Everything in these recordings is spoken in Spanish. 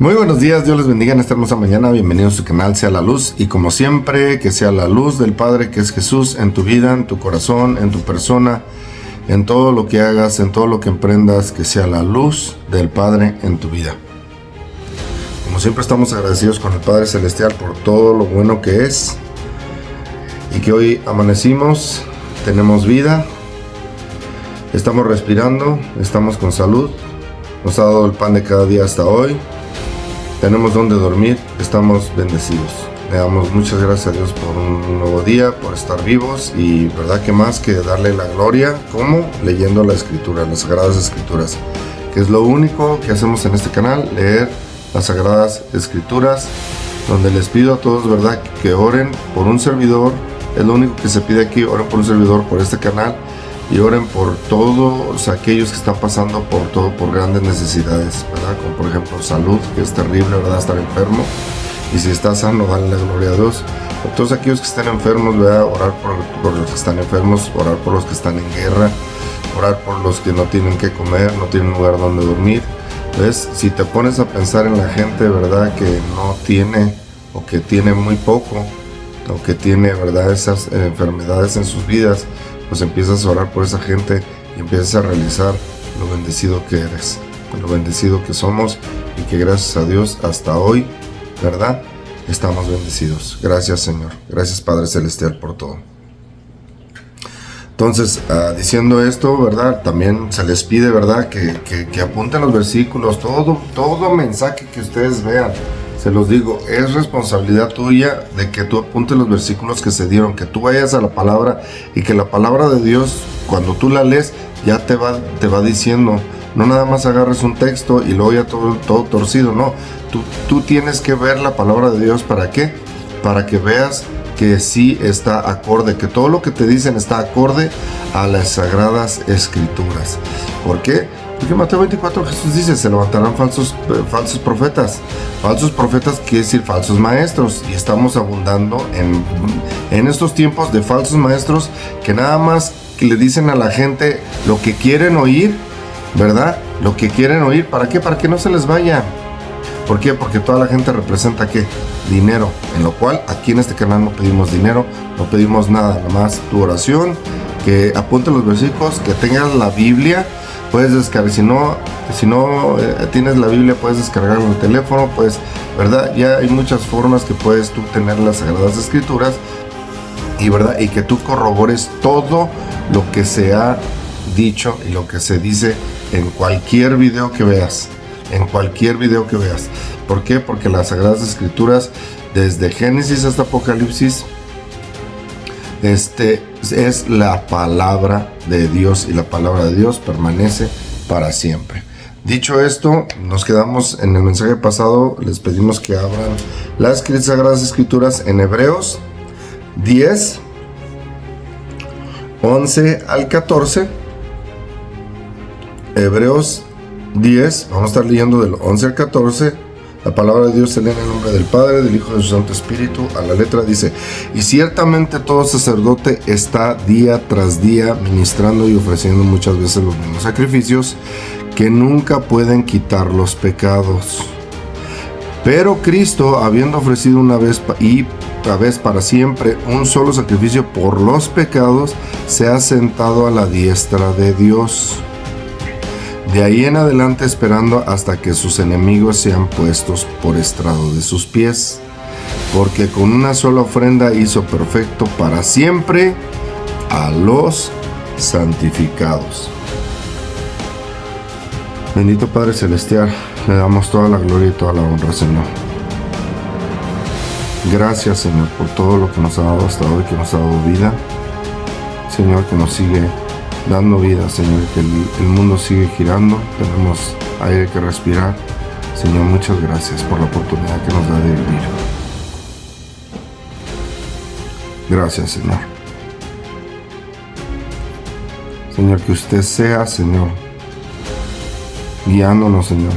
Muy buenos días, Dios les bendiga en esta hermosa mañana. Bienvenidos a su canal Sea la Luz. Y como siempre, que sea la luz del Padre, que es Jesús, en tu vida, en tu corazón, en tu persona, en todo lo que hagas, en todo lo que emprendas, que sea la luz del Padre en tu vida. Como siempre, estamos agradecidos con el Padre Celestial por todo lo bueno que es. Y que hoy amanecimos, tenemos vida, estamos respirando, estamos con salud. Nos ha dado el pan de cada día hasta hoy. Tenemos donde dormir, estamos bendecidos. Le damos muchas gracias a Dios por un nuevo día, por estar vivos y verdad que más que darle la gloria, como leyendo la Escritura, las Sagradas Escrituras, que es lo único que hacemos en este canal, leer las Sagradas Escrituras, donde les pido a todos, verdad, que oren por un servidor. Es lo único que se pide aquí, oren por un servidor, por este canal, y oren por todos aquellos que están pasando por grandes necesidades, ¿verdad? Como por ejemplo salud, que es terrible, ¿verdad? Estar enfermo. Y si estás sano, dale la gloria a Dios. Por todos aquellos que estén enfermos, ¿verdad? Orar por los que están enfermos, orar por los que están en guerra, orar por los que no tienen que comer, no tienen lugar donde dormir. Entonces, si te pones a pensar en la gente, ¿verdad? Que no tiene o que tiene muy poco, o que tiene, ¿verdad? Esas enfermedades en sus vidas, pues empiezas a orar por esa gente y empiezas a realizar lo bendecido que eres, lo bendecido que somos, y que gracias a Dios hasta hoy, ¿verdad? Estamos bendecidos. Gracias, Señor. Gracias, Padre Celestial, por todo. Entonces, diciendo esto, ¿verdad? También se les pide, ¿verdad? Que apunten los versículos, todo mensaje que ustedes vean. Se los digo, es responsabilidad tuya de que tú apuntes los versículos que se dieron, que tú vayas a la palabra y que la palabra de Dios, cuando tú la lees, ya te va diciendo. No nada más agarres un texto y luego ya todo torcido, no. Tú tienes que ver la palabra de Dios. ¿Para qué? Para que veas que sí está acorde, que todo lo que te dicen está acorde a las Sagradas Escrituras. ¿Por qué? Porque en Mateo 24 Jesús dice, se levantarán falsos profetas. Falsos profetas quiere decir falsos maestros. Y estamos abundando en estos tiempos de falsos maestros que nada más que le dicen a la gente lo que quieren oír, ¿verdad? Lo que quieren oír. ¿Para qué? Para que no se les vaya. ¿Por qué? Porque toda la gente representa ¿qué? Dinero. En lo cual aquí en este canal no pedimos dinero, no pedimos nada. Nada más tu oración, que apunte los versículos, que tengas la Biblia. Puedes descargar, si no tienes la Biblia, puedes descargarla en el teléfono, pues, ¿verdad? Ya hay muchas formas que puedes tú tener las Sagradas Escrituras, y ¿verdad? Y que tú corrobores todo lo que se ha dicho y lo que se dice en cualquier video que veas. ¿Por qué? Porque las Sagradas Escrituras, desde Génesis hasta Apocalipsis, es la palabra de Dios, y la palabra de Dios permanece para siempre. Dicho esto, nos quedamos en el mensaje pasado. Les pedimos que abran las Sagradas Escrituras en Hebreos 10, 11 al 14. Hebreos 10, vamos a estar leyendo del 11 al 14. La palabra de Dios se lee en el nombre del Padre, del Hijo y de su Santo Espíritu. A la letra dice: y ciertamente todo sacerdote está día tras día ministrando y ofreciendo muchas veces los mismos sacrificios que nunca pueden quitar los pecados. Pero Cristo, habiendo ofrecido una vez para siempre un solo sacrificio por los pecados, se ha sentado a la diestra de Dios. De ahí en adelante, esperando hasta que sus enemigos sean puestos por estrado de sus pies. Porque con una sola ofrenda hizo perfecto para siempre a los santificados. Bendito Padre Celestial, le damos toda la gloria y toda la honra, Señor. Gracias, Señor, por todo lo que nos ha dado hasta hoy, que nos ha dado vida. Señor, que nos sigue dando vida, Señor, que el mundo sigue girando, tenemos aire que respirar. Señor, muchas gracias por la oportunidad que nos da de vivir. Gracias, Señor. Señor, que usted sea, Señor, guiándonos, Señor,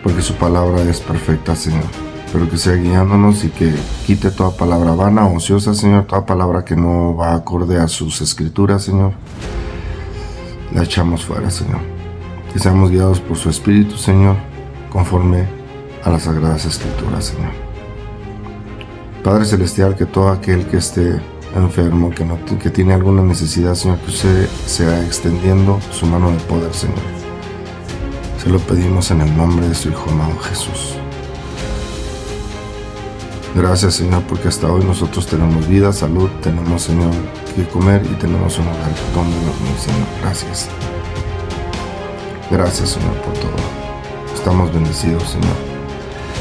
porque su palabra es perfecta, Señor. Pero que sea guiándonos y que quite toda palabra vana, ociosa, Señor, toda palabra que no va acorde a sus escrituras, Señor. La echamos fuera, Señor. Que seamos guiados por su Espíritu, Señor, conforme a las Sagradas Escrituras, Señor. Padre Celestial, que todo aquel que esté enfermo, que tiene alguna necesidad, Señor, que usted sea extendiendo su mano de poder, Señor. Se lo pedimos en el nombre de su Hijo amado Jesús. Gracias, Señor, porque hasta hoy nosotros tenemos vida, salud, tenemos, Señor, que comer y tenemos un lugar donde dormir, Señor. Gracias. Gracias, Señor, por todo. Estamos bendecidos, Señor.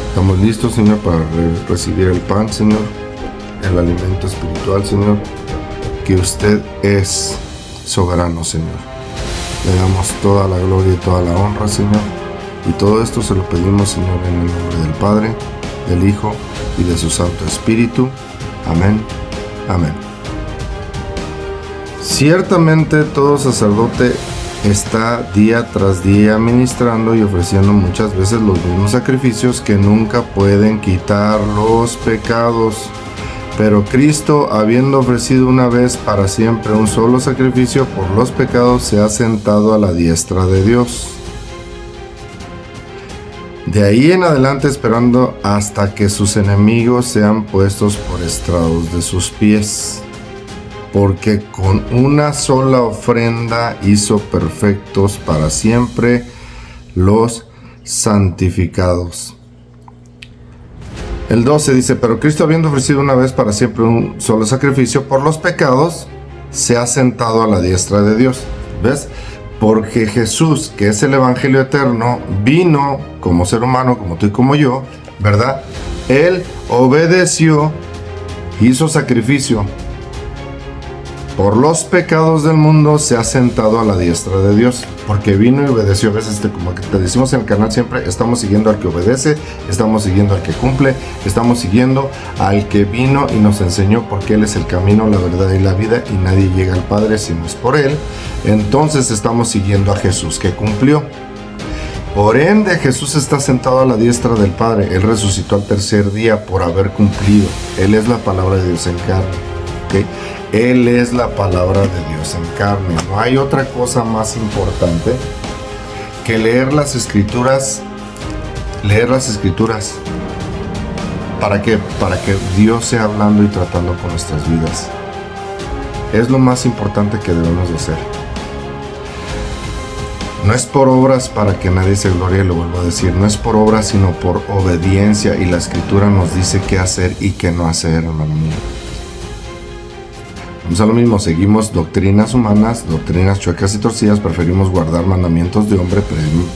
Estamos listos, Señor, para recibir el pan, Señor, el alimento espiritual, Señor, que usted es soberano, Señor. Le damos toda la gloria y toda la honra, Señor, y todo esto se lo pedimos, Señor, en el nombre del Padre, del Hijo y de su Santo Espíritu. Amén. Amén. Ciertamente todo sacerdote está día tras día ministrando y ofreciendo muchas veces los mismos sacrificios que nunca pueden quitar los pecados. Pero Cristo, habiendo ofrecido una vez para siempre un solo sacrificio por los pecados, se ha sentado a la diestra de Dios. De ahí en adelante esperando hasta que sus enemigos sean puestos por estrados de sus pies. Porque con una sola ofrenda hizo perfectos para siempre los santificados. El 12 dice, pero Cristo, habiendo ofrecido una vez para siempre un solo sacrificio por los pecados, se ha sentado a la diestra de Dios. ¿Ves? Porque Jesús, que es el Evangelio eterno, vino como ser humano, como tú y como yo, ¿verdad? Él obedeció, hizo sacrificio por los pecados del mundo, se ha sentado a la diestra de Dios, porque vino y obedeció. A veces, como que te decimos en el canal siempre, estamos siguiendo al que obedece, estamos siguiendo al que cumple, estamos siguiendo al que vino y nos enseñó, porque Él es el camino, la verdad y la vida, y nadie llega al Padre si no es por Él. Entonces estamos siguiendo a Jesús, que cumplió. Por ende, Jesús está sentado a la diestra del Padre. Él resucitó al tercer día por haber cumplido. Él es la palabra de Dios en carne, ¿okay? Él es la palabra de Dios en carne. No hay otra cosa más importante que leer las escrituras. Leer las escrituras. ¿Para qué? Para que Dios sea hablando y tratando con nuestras vidas. Es lo más importante que debemos de hacer. No es por obras para que nadie se glorie, lo vuelvo a decir. No es por obras, sino por obediencia. Y la escritura nos dice qué hacer y qué no hacer, hermano mío. Vamos a lo mismo, seguimos doctrinas humanas, doctrinas chuecas y torcidas, preferimos guardar mandamientos de hombre,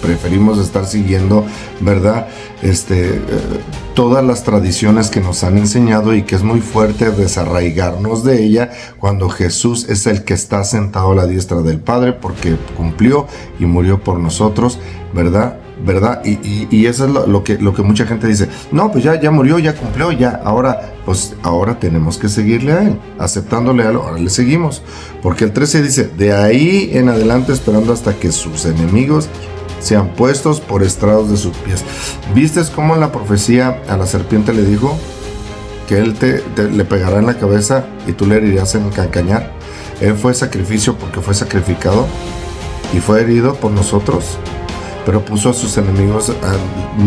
preferimos estar siguiendo, ¿verdad? Todas las tradiciones que nos han enseñado, y que es muy fuerte desarraigarnos de ella, cuando Jesús es el que está sentado a la diestra del Padre, porque cumplió y murió por nosotros, ¿verdad? Y eso es lo que mucha gente dice. No, pues ya murió, ya cumplió, ya. Ahora tenemos que seguirle a Él, aceptándole a Él. Ahora le seguimos. Porque el 13 dice, de ahí en adelante esperando hasta que sus enemigos sean puestos por estrados de sus pies. ¿Viste cómo en la profecía a la serpiente le dijo que Él le pegará en la cabeza y tú le herirás en el calcañar? Él fue sacrificio porque fue sacrificado y fue herido por nosotros. Pero puso a sus enemigos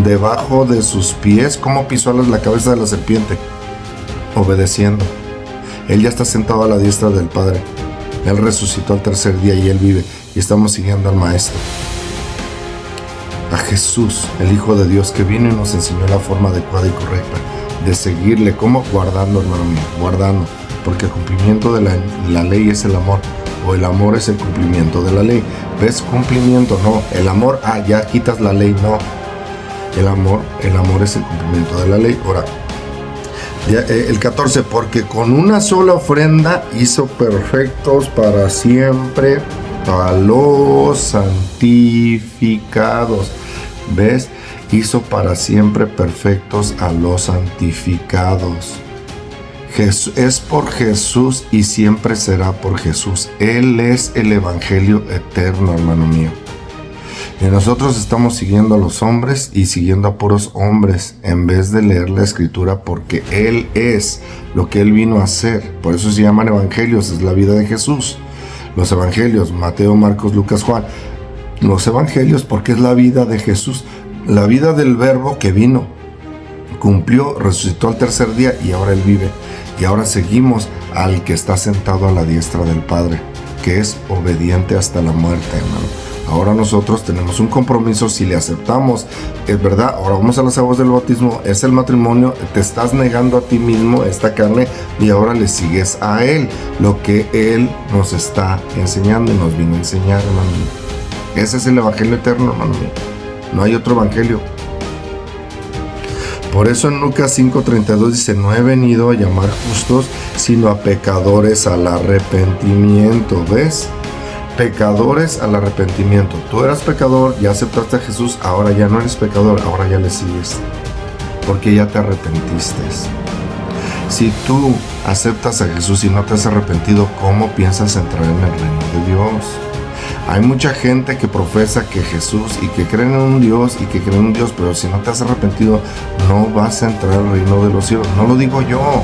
debajo de sus pies. ¿Cómo pisó la cabeza de la serpiente? Obedeciendo. Él ya está sentado a la diestra del Padre. Él resucitó al tercer día y Él vive. Y estamos siguiendo al Maestro. A Jesús, el Hijo de Dios, que vino y nos enseñó la forma adecuada y correcta de seguirle. ¿Cómo? Guardando, hermano mío. Guardando. Porque el cumplimiento de la ley es el amor. O el amor es el cumplimiento de la ley. ¿Ves? Cumplimiento, no. El amor, ya quitas la ley, no. El amor es el cumplimiento de la ley. Ahora, el 14, porque con una sola ofrenda hizo perfectos para siempre a los santificados. ¿Ves? Hizo para siempre perfectos a los santificados. Es por Jesús y siempre será por Jesús. Él es el Evangelio eterno, hermano mío. Y nosotros estamos siguiendo a los hombres y siguiendo a puros hombres en vez de leer la Escritura, porque Él es lo que Él vino a hacer. Por eso se llaman evangelios, es la vida de Jesús. Los evangelios, Mateo, Marcos, Lucas, Juan. Los evangelios porque es la vida de Jesús. La vida del Verbo que vino, cumplió, resucitó al tercer día y ahora Él vive. Y ahora seguimos al que está sentado a la diestra del Padre, que es obediente hasta la muerte, hermano. Ahora nosotros tenemos un compromiso si le aceptamos. Es verdad, ahora vamos a las aguas del bautismo, es el matrimonio, te estás negando a ti mismo esta carne y ahora le sigues a Él, lo que Él nos está enseñando y nos vino a enseñar, hermano mío. Ese es el evangelio eterno, hermano mío. No hay otro evangelio. Por eso en Lucas 5:32 dice, no he venido a llamar justos, sino a pecadores al arrepentimiento. ¿Ves? Pecadores al arrepentimiento. Tú eras pecador, ya aceptaste a Jesús, ahora ya no eres pecador, ahora ya le sigues, porque ya te arrepentiste. Si tú aceptas a Jesús y no te has arrepentido, ¿cómo piensas entrar en el reino de Dios? Hay mucha gente que profesa que Jesús y que creen en un Dios y que creen en un Dios, pero si no te has arrepentido, no vas a entrar al reino de los cielos. No lo digo yo.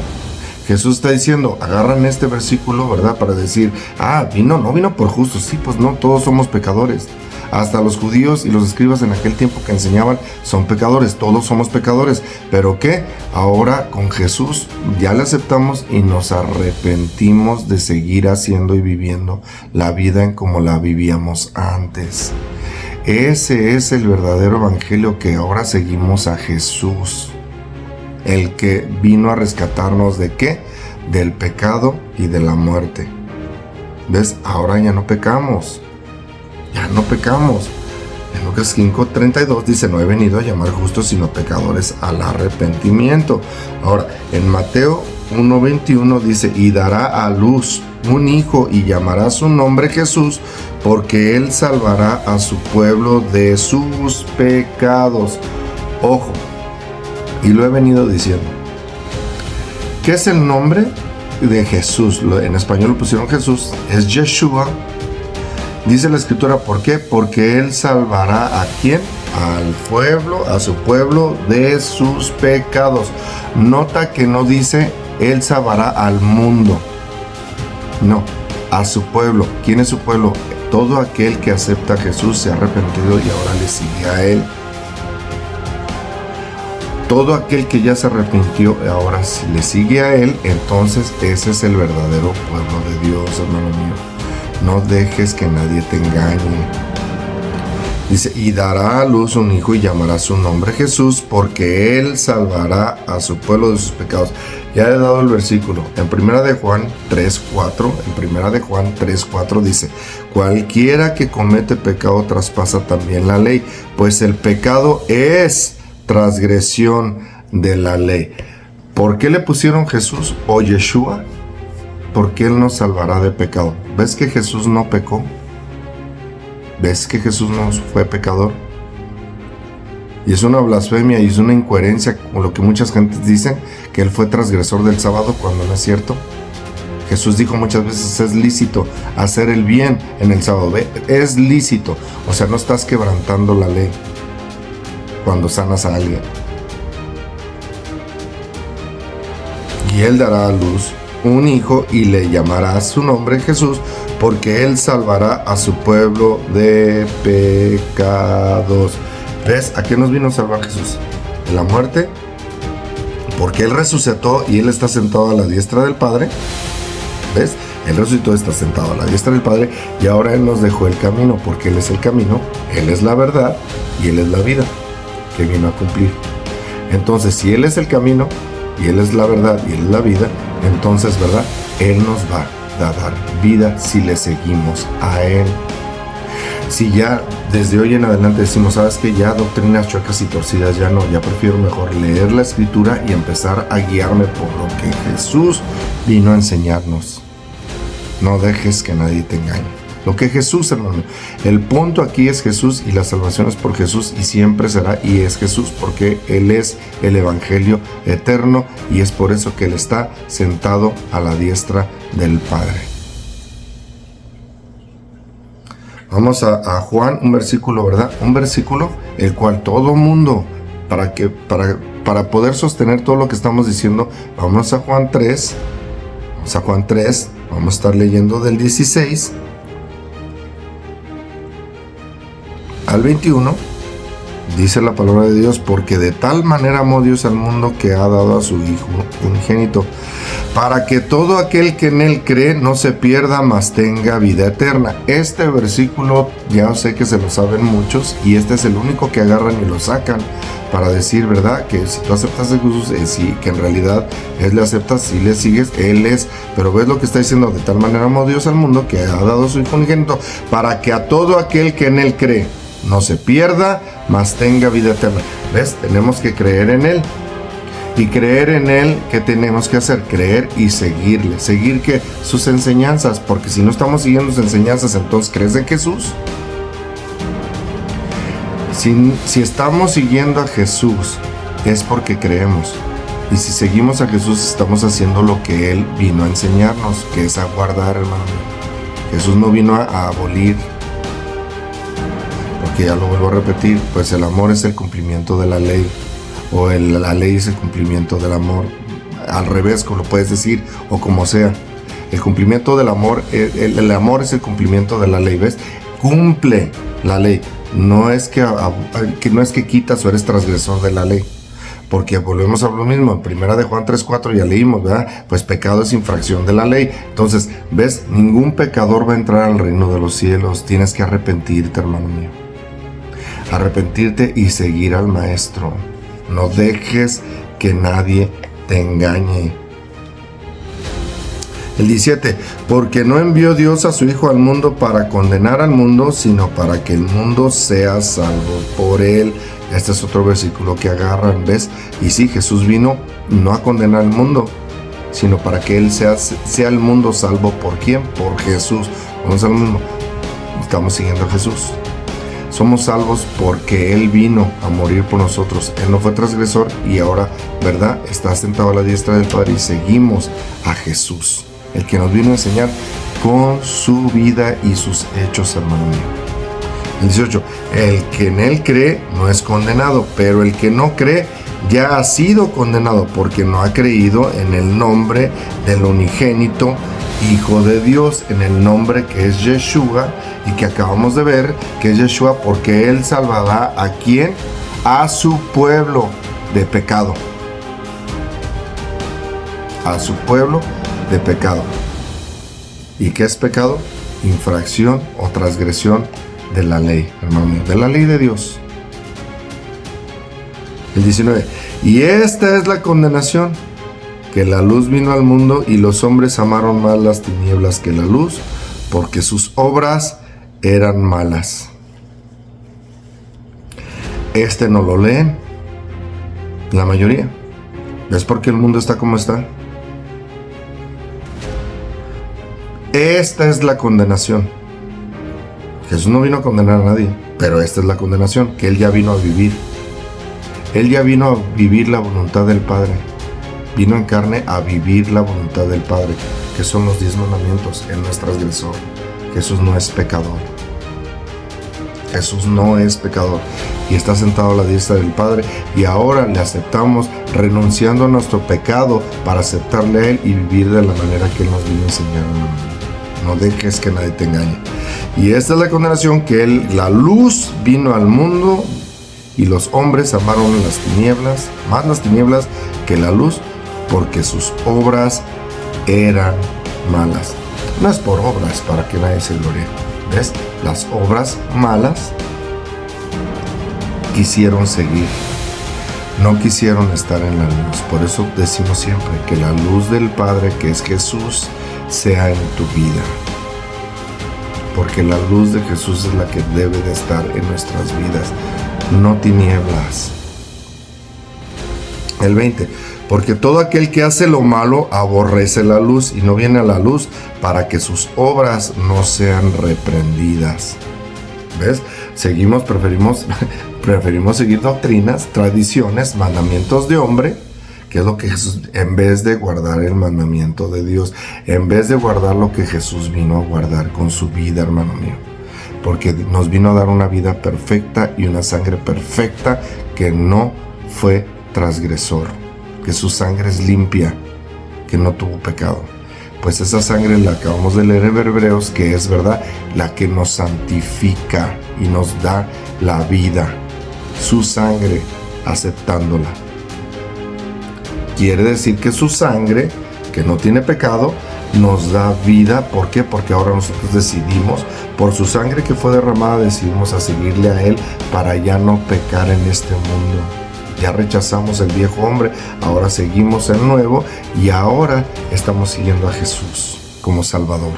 Jesús está diciendo, agarran este versículo, ¿verdad? Para decir, no vino por justos. Sí, pues no, todos somos pecadores. Hasta los judíos y los escribas en aquel tiempo que enseñaban son pecadores, todos somos pecadores. ¿Pero qué? Ahora con Jesús ya le aceptamos y nos arrepentimos de seguir haciendo y viviendo la vida en como la vivíamos antes. Ese es el verdadero evangelio, que ahora seguimos a Jesús, el que vino a rescatarnos ¿de qué? Del pecado y de la muerte. ¿Ves? Ahora ya no pecamos. Ya no pecamos. En Lucas 5:32 dice, no he venido a llamar justos sino pecadores al arrepentimiento. Ahora, en Mateo 1:21 dice, y dará a luz un hijo y llamará su nombre Jesús, porque él salvará a su pueblo de sus pecados. Ojo, y lo he venido diciendo. ¿Qué es el nombre de Jesús? En español lo pusieron Jesús, es Yeshua. Dice la escritura, ¿por qué? Porque Él salvará ¿a quién? Al pueblo, a su pueblo de sus pecados. Nota que no dice Él salvará al mundo. No, a su pueblo. ¿Quién es su pueblo? Todo aquel que acepta a Jesús, se ha arrepentido y ahora le sigue a Él. Todo aquel que ya se arrepintió, ahora si le sigue a Él, entonces ese es el verdadero pueblo de Dios, hermano mío. No dejes que nadie te engañe. Dice, y dará a luz un hijo y llamará su nombre Jesús, porque Él salvará a su pueblo de sus pecados. Ya he dado el versículo. En Primera de Juan 3:4 dice, cualquiera que comete pecado traspasa también la ley, pues el pecado es transgresión de la ley. ¿Por qué le pusieron Jesús o Yeshua? Porque Él nos salvará de pecado. ¿Ves que Jesús no pecó? ¿Ves que Jesús no fue pecador? Y es una blasfemia y es una incoherencia con lo que muchas gentes dicen, que Él fue transgresor del sábado, cuando no es cierto. Jesús dijo muchas veces, es lícito hacer el bien en el sábado. Es lícito. O sea, no estás quebrantando la ley cuando sanas a alguien. Y Él dará a luz un hijo y le llamará su nombre Jesús, porque Él salvará a su pueblo de pecados. ¿Ves? ¿A qué nos vino a salvar Jesús? ¿De la muerte? Porque Él resucitó y Él está sentado a la diestra del Padre. ¿Ves? Él resucitó, está sentado a la diestra del Padre, y ahora Él nos dejó el camino, porque Él es el camino, Él es la verdad y Él es la vida que vino a cumplir. Entonces, si Él es el camino y Él es la verdad y Él es la vida, entonces, ¿verdad? Él nos va a dar vida si le seguimos a Él. Si ya desde hoy en adelante decimos, ¿sabes qué? Ya doctrinas chuecas y torcidas, ya no, ya prefiero mejor leer la escritura y empezar a guiarme por lo que Jesús vino a enseñarnos. No dejes que nadie te engañe. Lo que Jesús, hermano, el punto aquí es Jesús y la salvación es por Jesús y siempre será y es Jesús, porque Él es el evangelio eterno y es por eso que Él está sentado a la diestra del Padre. Vamos a Juan, un versículo, ¿verdad? Un versículo el cual todo mundo, para poder sostener todo lo que estamos diciendo, vamos a Juan 3, vamos a estar leyendo del 16 al 21, Dice la palabra de Dios, porque de tal manera amó Dios al mundo que ha dado a su Hijo unigénito, para que todo aquel que en él cree no se pierda, mas tenga vida eterna. Este versículo ya sé que se lo saben muchos, y este es el único que agarran y lo sacan para decir, ¿verdad? Que si tú aceptas a Jesús, sí, que en realidad Él le aceptas, si le sigues, Él es. Pero ves lo que está diciendo, de tal manera amó Dios al mundo que ha dado a su Hijo unigénito, para que a todo aquel que en él cree no se pierda, mas tenga vida eterna. ¿Ves? Tenemos que creer en Él. Y creer en Él, ¿qué tenemos que hacer? Creer y seguirle. ¿Seguir qué? Sus enseñanzas. Porque si no estamos siguiendo sus enseñanzas, entonces ¿crees en Jesús? Si estamos siguiendo a Jesús, es porque creemos. Y si seguimos a Jesús, estamos haciendo lo que Él vino a enseñarnos, que es a guardar, hermano. Jesús no vino a abolir. Porque ya lo vuelvo a repetir, pues el amor es el cumplimiento de la ley, o la ley es el cumplimiento del amor, al revés, como lo puedes decir, o como sea. El cumplimiento del amor, el amor es el cumplimiento de la ley, ¿ves? Cumple la ley, no es que quitas o eres transgresor de la ley, porque volvemos a lo mismo, en primera de Juan 3:4 ya leímos, ¿verdad? Pues pecado es infracción de la ley. Entonces, ¿ves? Ningún pecador va a entrar al reino de los cielos. Tienes que arrepentirte, hermano mío. Arrepentirte y seguir al Maestro. No dejes que nadie te engañe. El 17, porque no envió Dios a su Hijo al mundo para condenar al mundo, sino para que el mundo sea salvo por él. Este es otro versículo que agarran, ¿ves? Y sí, Jesús vino no a condenar al mundo, sino para que él sea el mundo salvo. ¿Por quién? Por Jesús. Vamos a lo mismo. Estamos siguiendo a Jesús. Somos salvos porque Él vino a morir por nosotros. Él no fue transgresor y ahora, ¿verdad? Está sentado a la diestra del Padre y seguimos a Jesús, el que nos vino a enseñar con su vida y sus hechos, hermano mío. El 18, el que en Él cree no es condenado, pero el que no cree ya ha sido condenado porque no ha creído en el nombre del unigénito Hijo de Dios, en el nombre que es Yeshua y que acabamos de ver que es Yeshua, porque Él salvará a ¿quién? A su pueblo de pecado. A su pueblo de pecado. ¿Y qué es pecado? Infracción o transgresión de la ley, hermano mío, de la ley de Dios. El 19. Y esta es la condenación, que la luz vino al mundo y los hombres amaron más las tinieblas que la luz, porque sus obras eran malas. Este no lo leen la mayoría. ¿Ves por qué el mundo está como está? Esta es la condenación. Jesús no vino a condenar a nadie, pero esta es la condenación, que Él ya vino a vivir. Él ya vino a vivir la voluntad del Padre. Vino en carne a vivir la voluntad del Padre, que son los 10 mandamientos. Él no es transgresor. Jesús no es pecador. Jesús no es pecador. Y está sentado a la diestra del Padre. Y ahora le aceptamos, renunciando a nuestro pecado para aceptarle a Él y vivir de la manera que Él nos vino a enseñar. No dejes que nadie te engañe. Y esta es la condenación, que la luz vino al mundo y los hombres amaron las tinieblas, más las tinieblas que la luz, porque sus obras eran malas. No es por obras para que nadie se glorie. ¿Ves? Las obras malas quisieron seguir. No quisieron estar en la luz. Por eso decimos siempre que la luz del Padre, que es Jesús, sea en tu vida. Porque la luz de Jesús es la que debe de estar en nuestras vidas, no tinieblas. El 20. Porque todo aquel que hace lo malo aborrece la luz y no viene a la luz para que sus obras no sean reprendidas. ¿Ves? Preferimos seguir doctrinas, tradiciones, mandamientos de hombre, que es lo que Jesús, en vez de guardar el mandamiento de Dios, en vez de guardar lo que Jesús vino a guardar con su vida, hermano mío. Porque nos vino a dar una vida perfecta y una sangre perfecta que no fue transgresor, que su sangre es limpia, que no tuvo pecado. Pues esa sangre la acabamos de leer en Hebreos, que es verdad, la que nos santifica y nos da la vida. su sangre, aceptándola. Quiere decir que su sangre, que no tiene pecado, nos da vida. ¿Por qué? Porque ahora nosotros decidimos, por su sangre que fue derramada, decidimos a seguirle a Él para ya no pecar en este mundo. Ya rechazamos el viejo hombre, ahora seguimos el nuevo y ahora estamos siguiendo a Jesús como Salvador.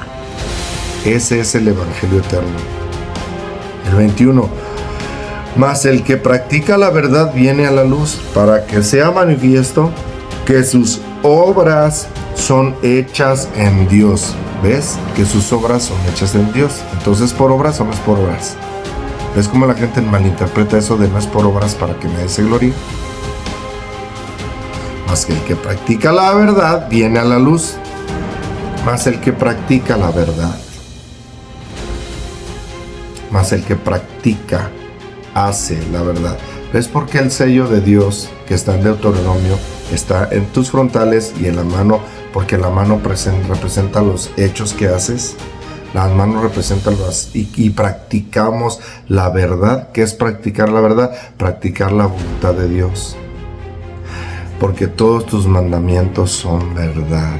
Ese es el Evangelio eterno. El 21. Mas el que practica la verdad viene a la luz para que sea manifiesto que sus obras son hechas en Dios. ¿Ves? Que sus obras son hechas en Dios. Entonces, ¿por obras o no es por obras? ¿Ves cómo la gente malinterpreta eso de no es por obras para que nadie se gloríe? Mas que el que practica la verdad viene a la luz. Mas el que practica la verdad. Mas el que practica, hace la verdad. ¿Ves por qué el sello de Dios que está en Deuteronomio está en tus frontales y en la mano? Porque la mano representa los hechos que haces. Las manos representan y practicamos la verdad. ¿Qué es practicar la verdad? Practicar la voluntad de Dios. Porque todos tus mandamientos son verdad.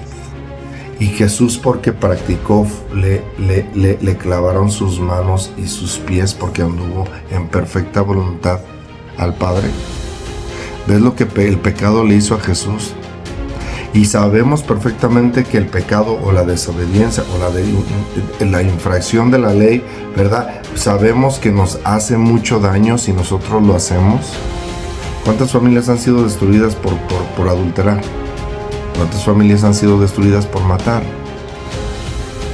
Y Jesús, porque practicó, le clavaron sus manos y sus pies porque anduvo en perfecta voluntad al Padre. ¿Ves lo que el pecado le hizo a Jesús? Y sabemos perfectamente que el pecado o la desobediencia o la infracción de la ley, ¿verdad? Sabemos que nos hace mucho daño si nosotros lo hacemos. ¿Cuántas familias han sido destruidas por adulterar? ¿Cuántas familias han sido destruidas por matar?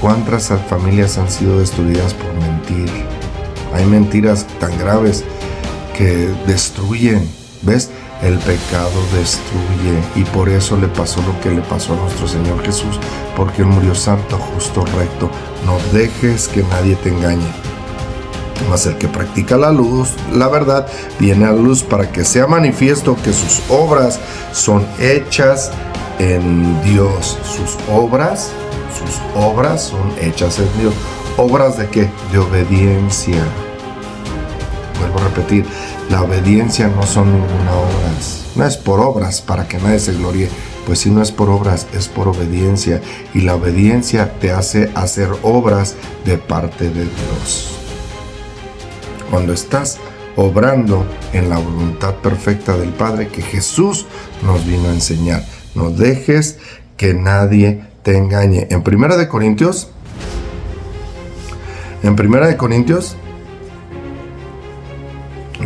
¿Cuántas familias han sido destruidas por mentir? Hay mentiras tan graves que destruyen. ¿Ves? El pecado destruye y por eso le pasó lo que le pasó a nuestro Señor Jesús, porque Él murió santo, justo, recto. No dejes que nadie te engañe. Mas el que practica la luz, la verdad, viene a la luz para que sea manifiesto que sus obras son hechas en Dios. Sus obras son hechas en Dios. ¿Obras de qué? De obediencia. Vuelvo a repetir, la obediencia no son ninguna obras. No es por obras para que nadie se gloríe. Pues si no es por obras, es por obediencia. Y la obediencia te hace hacer obras de parte de Dios. Cuando estás obrando en la voluntad perfecta del Padre que Jesús nos vino a enseñar. No dejes que nadie te engañe. En 1 Corintios,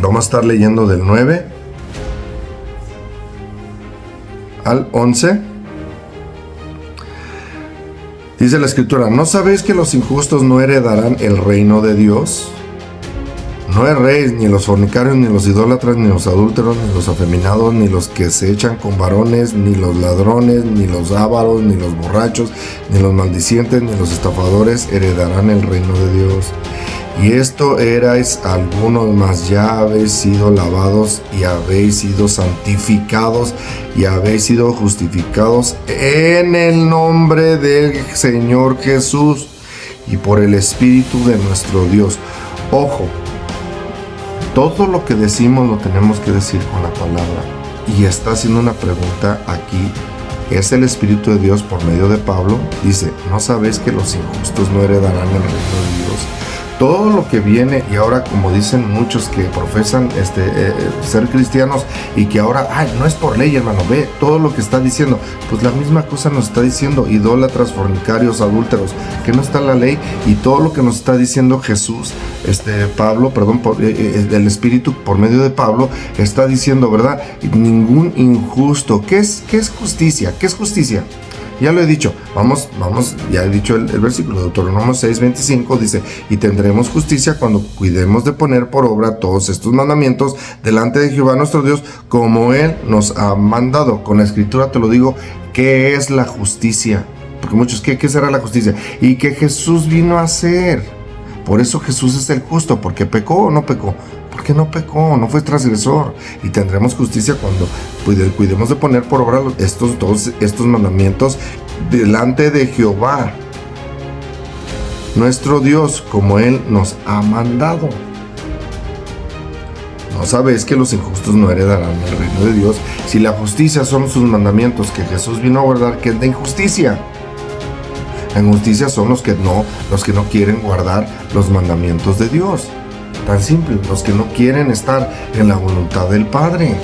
vamos a estar leyendo del 9 al 11. Dice la Escritura: ¿no sabéis que los injustos no heredarán el reino de Dios? No erréis, ni los fornicarios, ni los idólatras, ni los adúlteros, ni los afeminados, ni los que se echan con varones, ni los ladrones, ni los ávaros, ni los borrachos, ni los maldicientes, ni los estafadores heredarán el reino de Dios. Y esto erais algunos, mas ya habéis sido lavados y habéis sido santificados y habéis sido justificados en el nombre del Señor Jesús y por el Espíritu de nuestro Dios. Ojo, todo lo que decimos lo tenemos que decir con la palabra. Y está haciendo una pregunta aquí. Es el Espíritu de Dios por medio de Pablo. Dice: ¿no sabéis que los injustos no heredarán el reino de Dios? Todo lo que viene, y ahora como dicen muchos que profesan ser cristianos y que ahora, no es por ley, hermano, ve todo lo que está diciendo. Pues la misma cosa nos está diciendo idólatras, fornicarios, adúlteros, que no está en la ley, y todo lo que nos está diciendo Jesús, el Espíritu por medio de Pablo está diciendo, ¿verdad? Ningún injusto. ¿Qué es justicia? ¿Qué es justicia? Ya lo he dicho, ya he dicho el versículo de Deuteronomio 6:25, dice: y tendremos justicia cuando cuidemos de poner por obra todos estos mandamientos delante de Jehová nuestro Dios, como Él nos ha mandado. Con la Escritura te lo digo, ¿qué es la justicia? Porque muchos, ¿qué será la justicia? Y que Jesús vino a hacer. Por eso Jesús es el justo, porque pecó o no pecó. Porque no pecó, no fue transgresor. Y tendremos justicia cuando cuidemos de poner por obra todos estos mandamientos delante de Jehová nuestro Dios, como Él nos ha mandado. ¿No sabéis que los injustos no heredarán el reino de Dios? Si la justicia son sus mandamientos que Jesús vino a guardar, ¿qué es la injusticia? La injusticia son los que no quieren guardar los mandamientos de Dios. Tan simple, los que no quieren estar en la voluntad del Padre.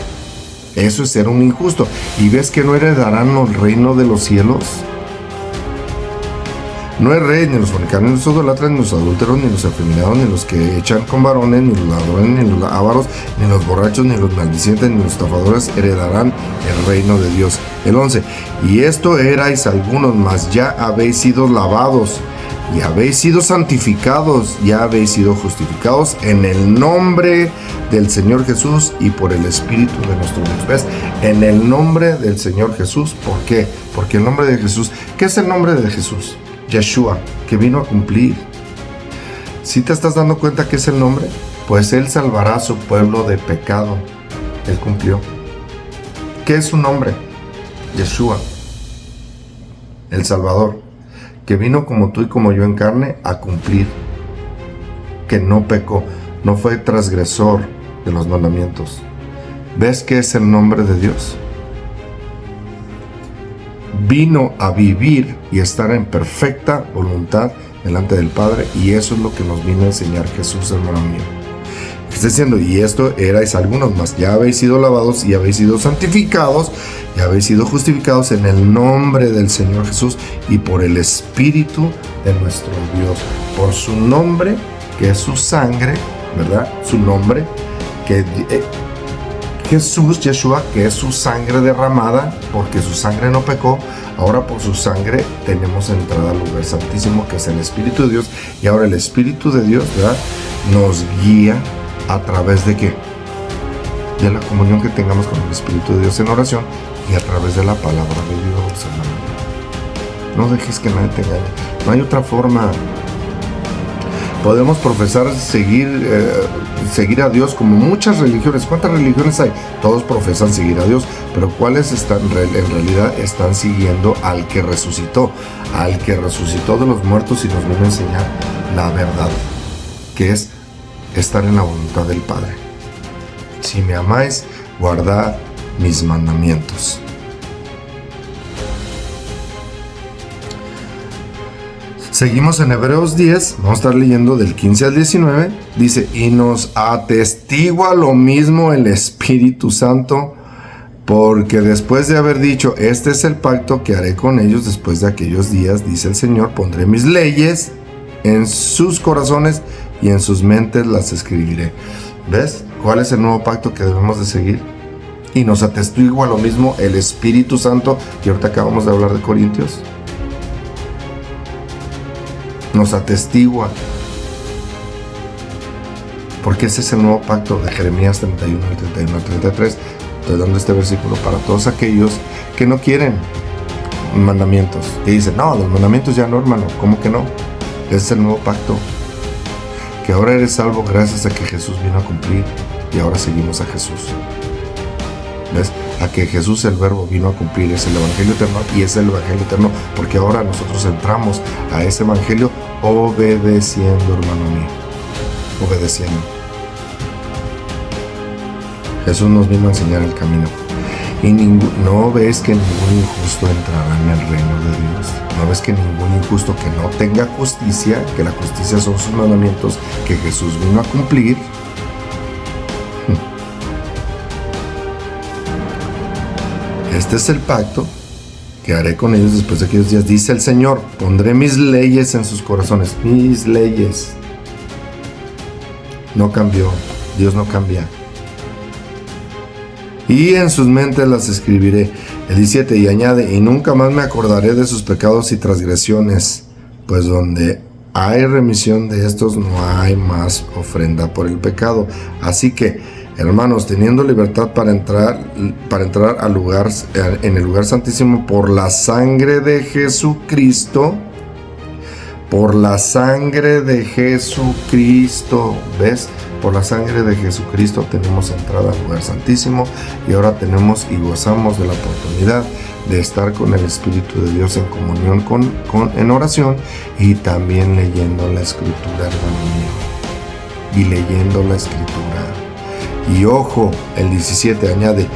Eso es ser un injusto. ¿Y ves que no heredarán el reino de los cielos? No es rey, ni los fornicarios, ni los idolatras, ni los adúlteros, ni los afeminados, ni los que echan con varones, ni los ladrones, ni los ávaros, ni los borrachos, ni los maldicientes, ni los estafadores heredarán el reino de Dios. El 11. Y esto erais algunos, mas ya habéis sido lavados, y habéis sido santificados, ya habéis sido justificados en el nombre del Señor Jesús y por el Espíritu de nuestro Dios. ¿Ves? En el nombre del Señor Jesús. ¿Por qué? Porque el nombre de Jesús. ¿Qué es el nombre de Jesús? Yeshua, que vino a cumplir. ¿Sí te estás dando cuenta que es el nombre? Pues Él salvará a su pueblo de pecado. Él cumplió. ¿Qué es su nombre? Yeshua, el Salvador, que vino como tú y como yo en carne a cumplir, que no pecó, no fue transgresor de los mandamientos. ¿Ves qué es el nombre de Dios? Vino a vivir y estar en perfecta voluntad delante del Padre, y eso es lo que nos vino a enseñar Jesús, hermano mío. Está diciendo, y esto erais algunos, más ya habéis sido lavados y habéis sido santificados y habéis sido justificados en el nombre del Señor Jesús y por el Espíritu de nuestro Dios. Por su nombre, que es su sangre, ¿verdad? Su nombre, que Jesús, Yeshua, que es su sangre derramada, porque su sangre no pecó. Ahora por su sangre tenemos entrada al lugar santísimo, que es el Espíritu de Dios. Y ahora el Espíritu de Dios, ¿verdad?, nos guía a través de ¿qué? De la comunión que tengamos con el Espíritu de Dios en oración y a través de la palabra de Dios, hermano. No dejes que nadie te engañe. No hay otra forma. Podemos profesar seguir a Dios como muchas religiones. ¿Cuántas religiones hay? Todos profesan seguir a Dios, pero ¿cuáles en realidad están siguiendo al que resucitó? Al que resucitó de los muertos y nos viene a enseñar la verdad, que es estar en la voluntad del Padre. Si me amáis, guardad mis mandamientos. Seguimos en Hebreos 10, vamos a estar leyendo del 15 al 19, dice, y nos atestigua lo mismo el Espíritu Santo, porque después de haber dicho, este es el pacto que haré con ellos después de aquellos días, dice el Señor, pondré mis leyes en sus corazones y en sus mentes las escribiré. ¿Ves? ¿Cuál es el nuevo pacto que debemos de seguir? Y nos atestigua lo mismo el Espíritu Santo, que ahorita acabamos de hablar de Corintios. Nos atestigua, porque ese es el nuevo pacto de Jeremías 31 y 31 al 33. Estoy dando este versículo para todos aquellos que no quieren mandamientos, que dicen, no, los mandamientos ya no, hermano. ¿Cómo que no? Ese es el nuevo pacto, que ahora eres salvo gracias a que Jesús vino a cumplir, y ahora seguimos a Jesús. ¿Ves? A que Jesús, el Verbo, vino a cumplir, es el Evangelio eterno, y es el Evangelio eterno porque ahora nosotros entramos a ese Evangelio obedeciendo, hermano mío, obedeciendo. Jesús nos vino a enseñar el camino. Y no ves que ningún injusto entrará en el reino de Dios. No ves que ningún injusto que no tenga justicia, que la justicia son sus mandamientos que Jesús vino a cumplir. Este es el pacto que haré con ellos después de aquellos días, dice el Señor. Pondré mis leyes en sus corazones. Mis leyes. No cambió. Dios no cambia. Y en sus mentes las escribiré. El 17, y añade, y nunca más me acordaré de sus pecados y transgresiones, pues donde hay remisión de estos no hay más ofrenda por el pecado. Así que, hermanos, teniendo libertad para entrar al lugar, en el lugar santísimo por la sangre de Jesucristo, por la sangre de Jesucristo, ¿ves? Por la sangre de Jesucristo tenemos entrada al lugar santísimo, y ahora tenemos y gozamos de la oportunidad de estar con el Espíritu de Dios en comunión en oración, y también leyendo la Escritura, hermano mío, y leyendo la Escritura. Y ojo, el 17 añade,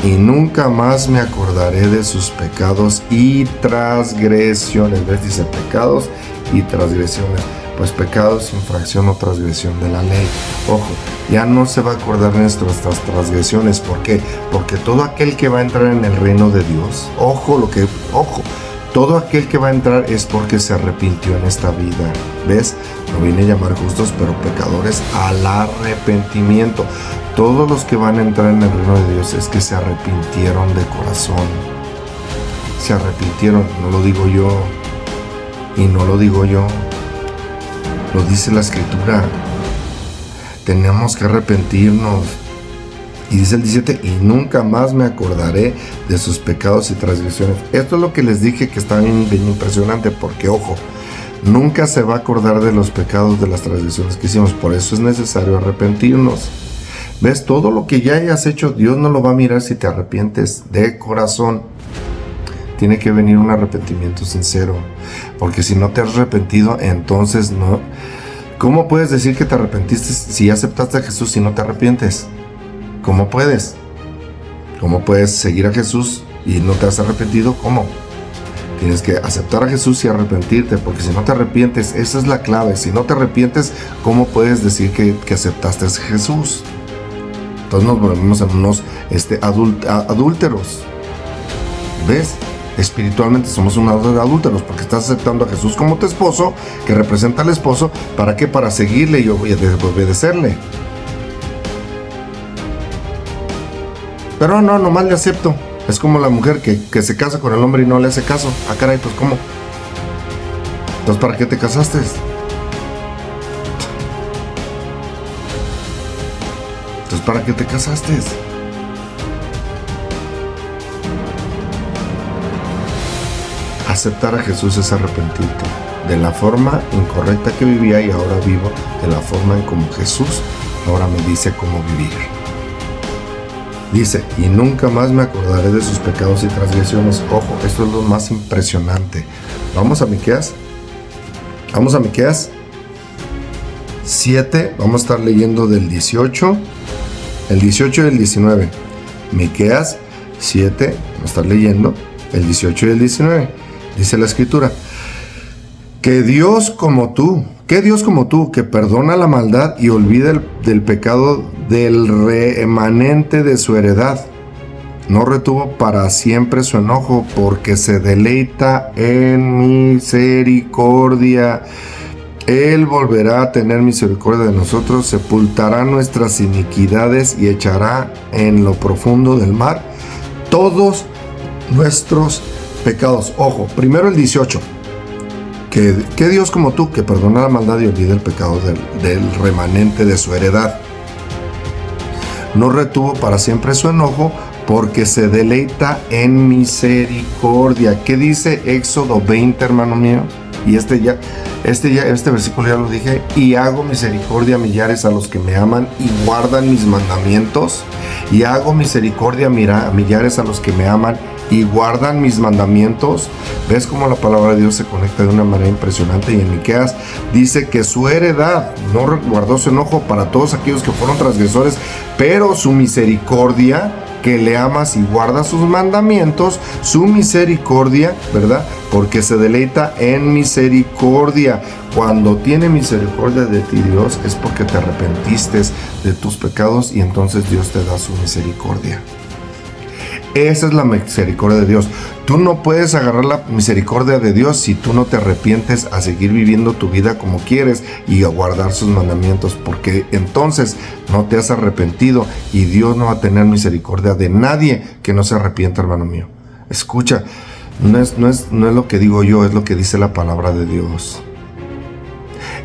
y nunca más me acordaré de sus pecados y transgresiones. ¿Ves? Dice pecados y transgresiones. Pues pecados, infracción o transgresión de la ley. Ojo, ya no se va a acordar de nuestras transgresiones. ¿Por qué? Porque todo aquel que va a entrar en el reino de Dios, ojo, todo aquel que va a entrar es porque se arrepintió en esta vida. ¿Ves? No viene a llamar justos, pero pecadores al arrepentimiento. Todos los que van a entrar en el reino de Dios es que se arrepintieron de corazón. Se arrepintieron, no lo digo yo. Y no lo digo yo. Lo dice la Escritura. Tenemos que arrepentirnos. Y dice el 17, y nunca más me acordaré de sus pecados y transgresiones. Esto es lo que les dije que está bien impresionante, porque ojo, nunca se va a acordar de los pecados, de las transgresiones que hicimos. Por eso es necesario arrepentirnos. ¿Ves? Todo lo que ya hayas hecho, Dios no lo va a mirar si te arrepientes de corazón. Tiene que venir un arrepentimiento sincero. Porque si no te has arrepentido, entonces no. ¿Cómo puedes decir que te arrepentiste si aceptaste a Jesús si no te arrepientes? ¿Cómo puedes? ¿Cómo puedes seguir a Jesús y no te has arrepentido? ¿Cómo? Tienes que aceptar a Jesús y arrepentirte, porque si no te arrepientes, esa es la clave. Si no te arrepientes, ¿cómo puedes decir que aceptaste a Jesús? Entonces nos volvemos en unos adúlteros. ¿Ves? Espiritualmente somos unos adúlteros, porque estás aceptando a Jesús como tu esposo, que representa al esposo. ¿Para qué? Para seguirle y obedecerle. Pero no, nomás le acepto. Es como la mujer que se casa con el hombre y no le hace caso. Ah, caray, pues ¿cómo? Entonces, ¿para qué te casaste? Entonces, ¿para qué te casaste? Aceptar a Jesús es arrepentirte de la forma incorrecta que vivía, y ahora vivo de la forma en como Jesús ahora me dice cómo vivir. Dice, y nunca más me acordaré de sus pecados y transgresiones. Ojo, esto es lo más impresionante. Vamos a Miqueas 7, vamos a estar leyendo del 18, el 18 y el 19. Miqueas 7, vamos a estar leyendo el 18 y el 19. Dice la Escritura, que Dios como tú, que perdona la maldad y olvida del pecado del remanente de su heredad. No retuvo para siempre su enojo, porque se deleita en misericordia. Él volverá a tener misericordia de nosotros, sepultará nuestras iniquidades y echará en lo profundo del mar todos nuestros pecados. Ojo, primero el 18. Que Dios como tú, que perdona la maldad y olvida el pecado del remanente de su heredad. No retuvo para siempre su enojo, porque se deleita en misericordia. ¿Qué dice Éxodo 20, hermano mío? Y este versículo ya lo dije. Y hago misericordia a millares a los que me aman y guardan mis mandamientos. Y hago misericordia a millares a los que me aman y guardan mis mandamientos. ¿Ves cómo la palabra de Dios se conecta de una manera impresionante? Y en Miqueas dice que su heredad no guardó su enojo para todos aquellos que fueron transgresores, pero su misericordia, que le amas y guardas sus mandamientos, su misericordia, ¿verdad? Porque se deleita en misericordia. Cuando tiene misericordia de ti Dios, es porque te arrepentiste de tus pecados, y entonces Dios te da su misericordia. Esa es la misericordia de Dios. Tú no puedes agarrar la misericordia de Dios si tú no te arrepientes a seguir viviendo tu vida como quieres y a guardar sus mandamientos, porque entonces no te has arrepentido, y Dios no va a tener misericordia de nadie que no se arrepienta, hermano mío. Escucha, no es lo que digo yo, es lo que dice la palabra de Dios.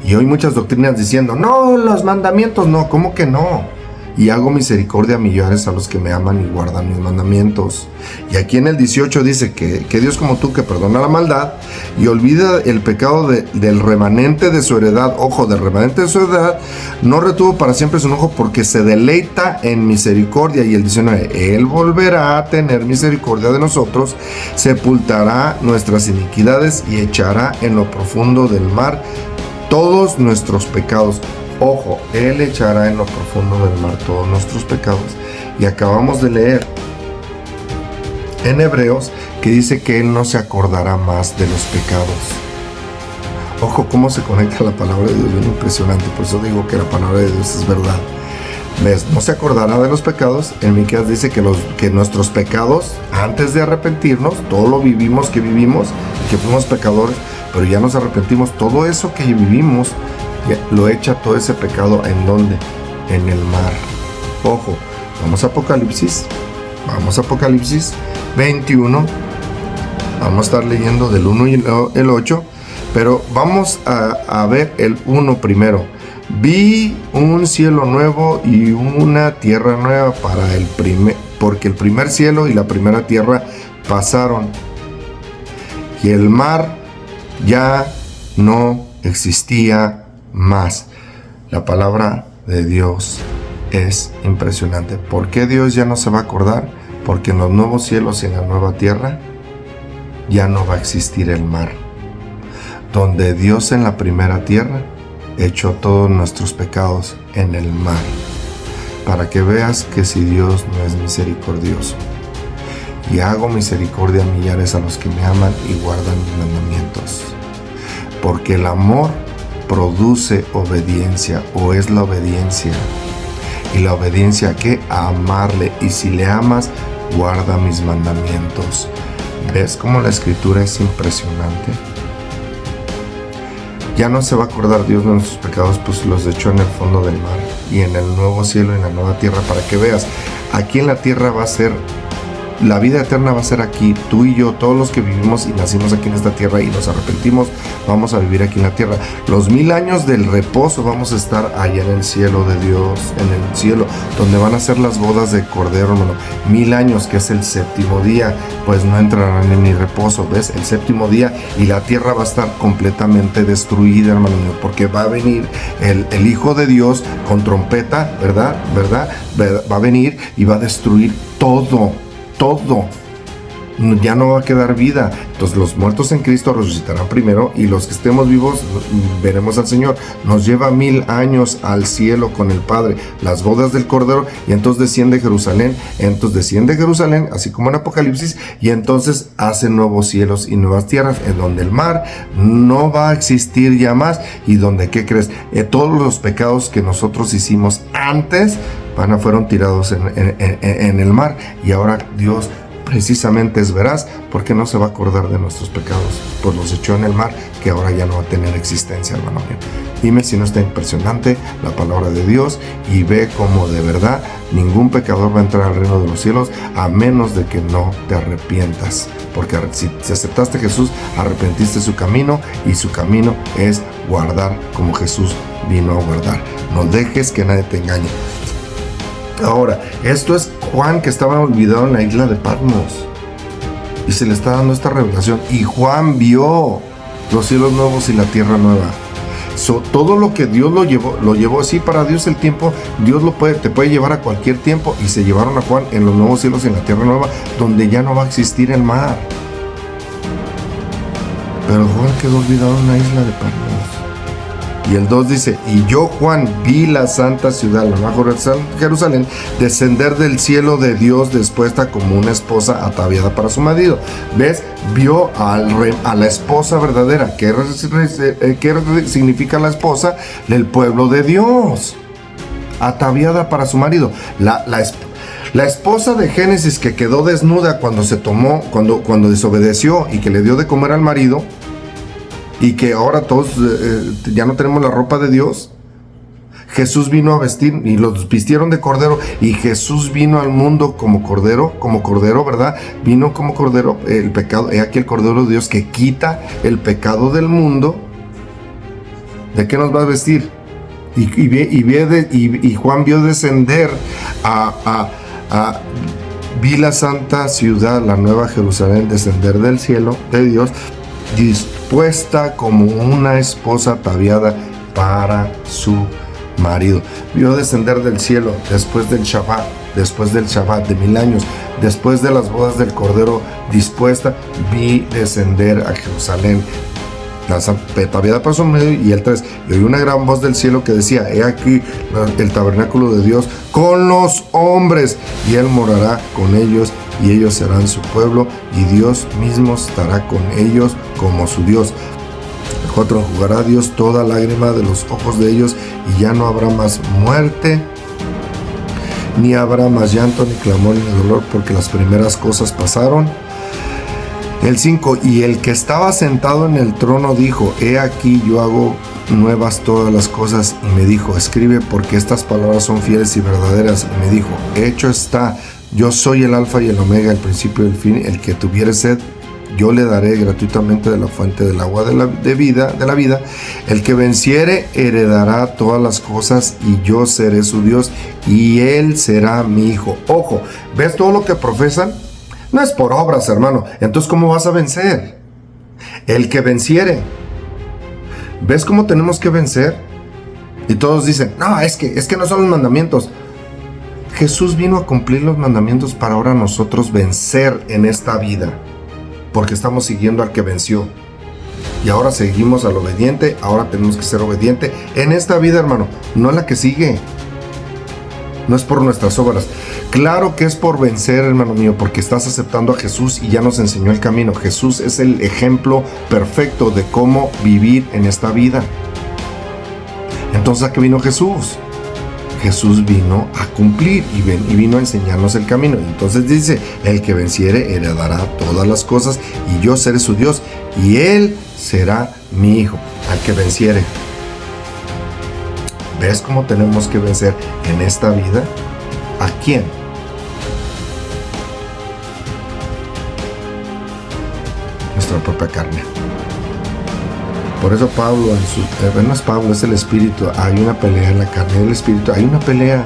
Y hoy muchas doctrinas diciendo, no, los mandamientos no, ¿cómo que no? Y hago misericordia a millares a los que me aman y guardan mis mandamientos. Y aquí en el 18 dice que Dios como tú, que perdona la maldad y olvida el pecado del remanente de su heredad. Ojo, del remanente de su heredad, no retuvo para siempre su enojo, porque se deleita en misericordia. Y el 19, Él volverá a tener misericordia de nosotros, sepultará nuestras iniquidades y echará en lo profundo del mar todos nuestros pecados. Ojo, Él echará en lo profundo del mar todos nuestros pecados. Y acabamos de leer en Hebreos que dice que Él no se acordará más de los pecados. Ojo, cómo se conecta la palabra de Dios, bien impresionante. Por eso digo que la palabra de Dios es verdad. ¿Ves? No se acordará de los pecados. En Miqueas dice que nuestros pecados, antes de arrepentirnos, todo lo vivimos, que fuimos pecadores, pero ya nos arrepentimos. Todo eso que vivimos, lo echa todo ese pecado, ¿en dónde? En el mar. Ojo, vamos a Apocalipsis 21. Vamos a estar leyendo del 1 y el 8, pero vamos a ver el 1 primero. Vi un cielo nuevo y una tierra nueva porque el primer cielo y la primera tierra pasaron, y el mar ya no existía más. La palabra de Dios es impresionante. ¿Por qué Dios ya no se va a acordar? Porque en los nuevos cielos y en la nueva tierra ya no va a existir el mar. Donde Dios en la primera tierra echó todos nuestros pecados en el mar. Para que veas que si Dios no es misericordioso. Y hago misericordia a millares a los que me aman y guardan mis mandamientos. Porque el amor produce obediencia, o es la obediencia. Y la obediencia, ¿qué? A amarle. Y si le amas, guarda mis mandamientos. ¿Ves cómo la escritura es impresionante? Ya no se va a acordar Dios de nuestros pecados, pues los echó en el fondo del mar y en el nuevo cielo y en la nueva tierra. Para que veas, aquí en la tierra va a ser, la vida eterna va a ser aquí. Tú y yo, todos los que vivimos y nacimos aquí en esta tierra y nos arrepentimos, vamos a vivir aquí en la tierra. Los 1000 años del reposo vamos a estar allá en el cielo de Dios, en el cielo, donde van a ser las bodas de Cordero, hermano. 1000 años, que es el séptimo día, pues no entrarán en mi reposo. ¿Ves? El séptimo día, y la tierra va a estar completamente destruida, hermano mío, porque va a venir el Hijo de Dios con trompeta, ¿verdad? Va a venir y va a destruir todo. Ya no va a quedar vida. Entonces los muertos en Cristo resucitarán primero, y los que estemos vivos veremos al Señor. Nos lleva 1000 años al cielo con el Padre, las bodas del Cordero, y entonces desciende Jerusalén, así como en Apocalipsis, y entonces hace nuevos cielos y nuevas tierras, en donde el mar no va a existir ya más, y donde, ¿qué crees? Todos los pecados que nosotros hicimos antes fueron tirados en el mar, y ahora Dios precisamente es veraz, porque no se va a acordar de nuestros pecados, pues los echó en el mar, que ahora ya no va a tener existencia, hermano mío. Dime si no está impresionante la palabra de Dios, y ve cómo de verdad ningún pecador va a entrar al reino de los cielos, a menos de que no te arrepientas, porque si aceptaste a Jesús, arrepentiste su camino, y su camino es guardar como Jesús vino a guardar. No dejes que nadie te engañe. Ahora, esto es Juan, que estaba olvidado en la isla de Patmos, y se le está dando esta revelación, y Juan vio los cielos nuevos y la tierra nueva. Todo lo que Dios lo llevó así. Para Dios el tiempo, Dios te puede llevar a cualquier tiempo, y se llevaron a Juan en los nuevos cielos y en la tierra nueva, donde ya no va a existir el mar. Pero Juan quedó olvidado en la isla de Patmos. Y el 2 dice: y yo, Juan, vi la santa ciudad, la nueva Jerusalén, descender del cielo de Dios, dispuesta como una esposa ataviada para su marido. ¿Ves? Vio a la esposa verdadera. ¿Qué significa la esposa? Del pueblo de Dios, ataviada para su marido. La esposa de Génesis, que quedó desnuda cuando desobedeció y que le dio de comer al marido, y que ahora todos ya no tenemos la ropa de Dios. Jesús vino a vestir, y los vistieron de cordero, y Jesús vino al mundo como cordero, ¿verdad? Vino como cordero, el pecado, he aquí el cordero de Dios que quita el pecado del mundo. ¿De qué nos va a vestir? Y Juan vio descender vi la santa ciudad, la nueva Jerusalén, descender del cielo de Dios, dispuesta como una esposa ataviada para su marido. Vio descender del cielo después del Shabbat de 1000 años, después de las bodas del Cordero, dispuesta. Vi descender a Jerusalén, Tabiada pasó en medio, y el 3, y oí una gran voz del cielo que decía: he aquí el tabernáculo de Dios con los hombres, y él morará con ellos, y ellos serán su pueblo, y Dios mismo estará con ellos como su Dios. 4, enjugará Dios toda lágrima de los ojos de ellos, y ya no habrá más muerte, ni habrá más llanto, ni clamor, ni dolor, porque las primeras cosas pasaron. El 5, y el que estaba sentado en el trono dijo: he aquí yo hago nuevas todas las cosas. Y me dijo: escribe, porque estas palabras son fieles y verdaderas. Y me dijo: hecho está, yo soy el alfa y el omega, el principio y el fin. El que tuviere sed, yo le daré gratuitamente de la fuente del agua de la vida. El que venciere heredará todas las cosas, y yo seré su Dios, y él será mi hijo. Ojo, ¿ves todo lo que profesan? No es por obras, hermano. Entonces, ¿cómo vas a vencer? El que venciere. ¿Ves cómo tenemos que vencer? Y todos dicen: no, es que no son los mandamientos. Jesús vino a cumplir los mandamientos para ahora nosotros vencer en esta vida, porque estamos siguiendo al que venció. Y ahora seguimos al obediente. Ahora tenemos que ser obediente en esta vida, hermano, no en la que sigue. No es por nuestras obras. Claro que es por vencer, hermano mío, porque estás aceptando a Jesús y ya nos enseñó el camino. Jesús es el ejemplo perfecto de cómo vivir en esta vida. Entonces, ¿a qué vino Jesús? Jesús vino a cumplir y vino a enseñarnos el camino. Entonces dice: el que venciere heredará todas las cosas, y yo seré su Dios, y él será mi hijo. Al que venciere. ¿Ves cómo tenemos que vencer en esta vida? ¿A quién? Nuestra propia carne. Por eso Pablo, no es Pablo, es el Espíritu. Hay una pelea en la carne y el Espíritu. Hay una pelea.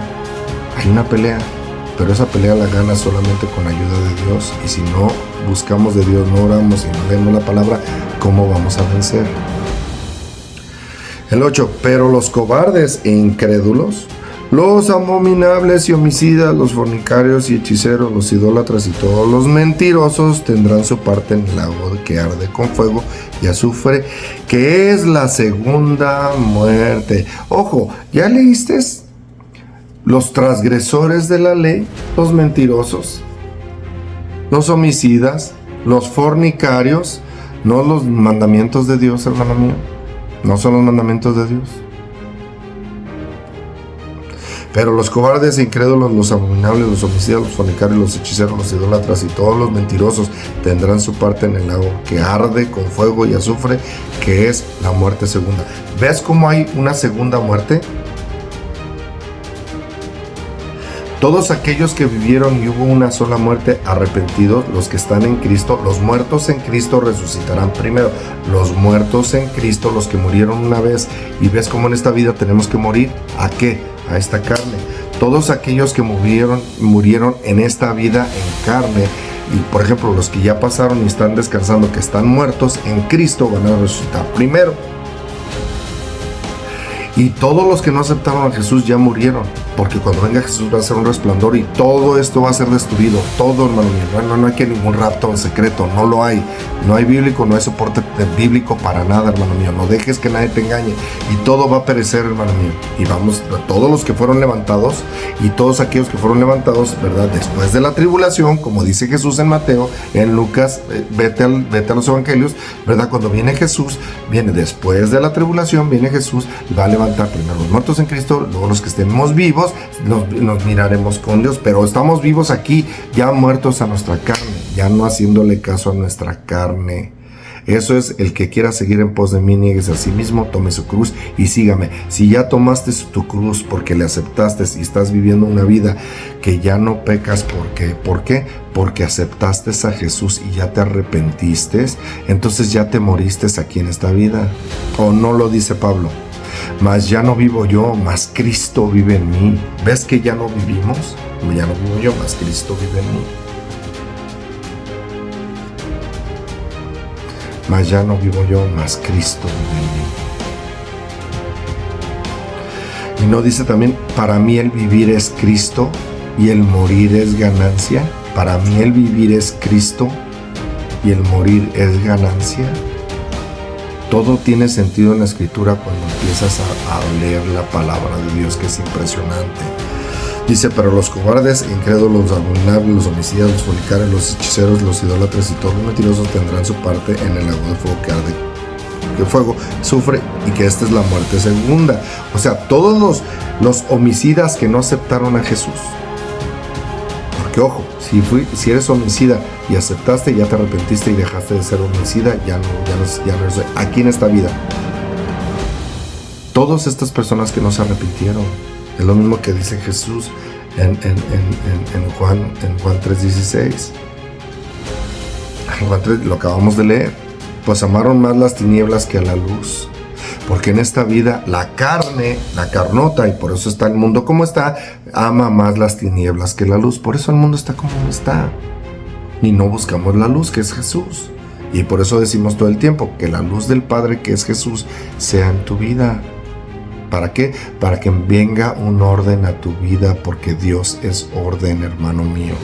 Pero esa pelea la gana solamente con ayuda de Dios. Y si no buscamos de Dios, no oramos y no leemos la palabra, ¿cómo vamos a vencer? El 8, pero los cobardes e incrédulos, los abominables y homicidas, los fornicarios y hechiceros, los idólatras y todos los mentirosos tendrán su parte en el lago que arde con fuego y azufre, que es la segunda muerte. Ojo, ¿ya leíste? Los transgresores de la ley, los mentirosos, los homicidas, los fornicarios, no los mandamientos de Dios, hermano mío. No son los mandamientos de Dios. Pero los cobardes e incrédulos, los abominables, los homicidas, los fornicarios, los hechiceros, los idólatras y todos los mentirosos tendrán su parte en el lago que arde con fuego y azufre, que es la muerte segunda. ¿Ves cómo hay una segunda muerte? Todos aquellos que vivieron y hubo una sola muerte, arrepentidos, los que están en Cristo, los muertos en Cristo resucitarán primero. Los muertos en Cristo, los que murieron una vez. Y ves cómo en esta vida tenemos que morir. ¿A qué? A esta carne. Todos aquellos que murieron en esta vida en carne. Y por ejemplo, los que ya pasaron y están descansando, que están muertos en Cristo, van a resucitar primero. Y todos los que no aceptaron a Jesús ya murieron, porque cuando venga Jesús va a ser un resplandor y todo esto va a ser destruido. Todo, hermano mío. No hay que ningún rapto en secreto, no lo hay. No hay bíblico, no hay soporte bíblico para nada, hermano mío. No dejes que nadie te engañe y todo va a perecer, hermano mío. Y vamos, todos los que fueron levantados y todos aquellos que fueron levantados, ¿verdad? Después de la tribulación, como dice Jesús en Mateo, en Lucas, vete a los evangelios, ¿verdad? Cuando viene Jesús, viene después de la tribulación, viene Jesús y va a levantar primero los muertos en Cristo, luego los que estemos vivos, nos miraremos con Dios. Pero estamos vivos aquí, ya muertos a nuestra carne, ya no haciéndole caso a nuestra carne. Eso es: el que quiera seguir en pos de mí, nieguese a sí mismo, tome su cruz y sígame. Si ya tomaste tu cruz porque le aceptaste y estás viviendo una vida que ya no pecas, ¿por qué? Porque aceptaste a Jesús y ya te arrepentiste, entonces ya te moriste aquí en esta vida. ¿O no lo dice Pablo? Mas ya no vivo yo, mas Cristo vive en mí. ¿Ves que ya no vivimos? Ya no vivo yo, mas Cristo vive en mí. Mas ya no vivo yo, mas Cristo vive en mí. Y no dice también: para mí el vivir es Cristo y el morir es ganancia. Para mí el vivir es Cristo y el morir es ganancia. Todo tiene sentido en la escritura cuando empiezas a leer la palabra de Dios, que es impresionante. Dice, pero los cobardes, incrédulos, los abominables, los homicidas, los fornicarios, los hechiceros, los idólatras y todos los mentirosos tendrán su parte en el lago de fuego que arde, que fuego sufre, y que esta es la muerte segunda. O sea, todos los homicidas que no aceptaron a Jesús. Porque ojo, si eres homicida y aceptaste, ya te arrepentiste y dejaste de ser homicida, ya no eres aquí en esta vida. Todas estas personas que no se arrepintieron, es lo mismo que dice Jesús en Juan 3:16. En Juan 3, lo acabamos de leer. Pues amaron más las tinieblas que a la luz. Porque en esta vida la carne, la carnota, y por eso está el mundo como está, ama más las tinieblas que la luz. Por eso el mundo está como está. Y no buscamos la luz, que es Jesús. Y por eso decimos todo el tiempo que la luz del Padre, que es Jesús, sea en tu vida. ¿Para qué? Para que venga un orden a tu vida, porque Dios es orden, hermano mío.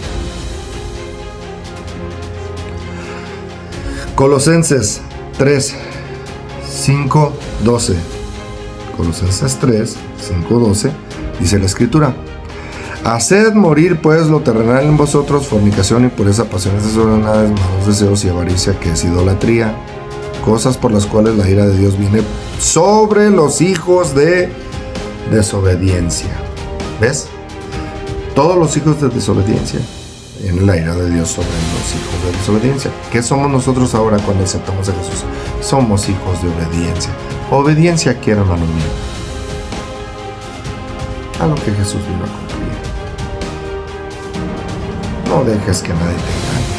Colosenses 3, 5, 12. Colosenses 3, 5, 12. Dice la Escritura: haced morir pues lo terrenal en vosotros, fornicación, impureza, pasiones desordenadas, malos deseos y avaricia, que es idolatría, cosas por las cuales la ira de Dios viene sobre los hijos de desobediencia. ¿Ves? Todos los hijos de desobediencia, en la ira de Dios sobre los hijos de desobediencia. ¿Qué somos nosotros ahora cuando aceptamos a Jesús? Somos hijos de obediencia. ¿Obediencia a quién, hermano mío? A lo que Jesús vino a cumplir. No dejes que nadie te engañe.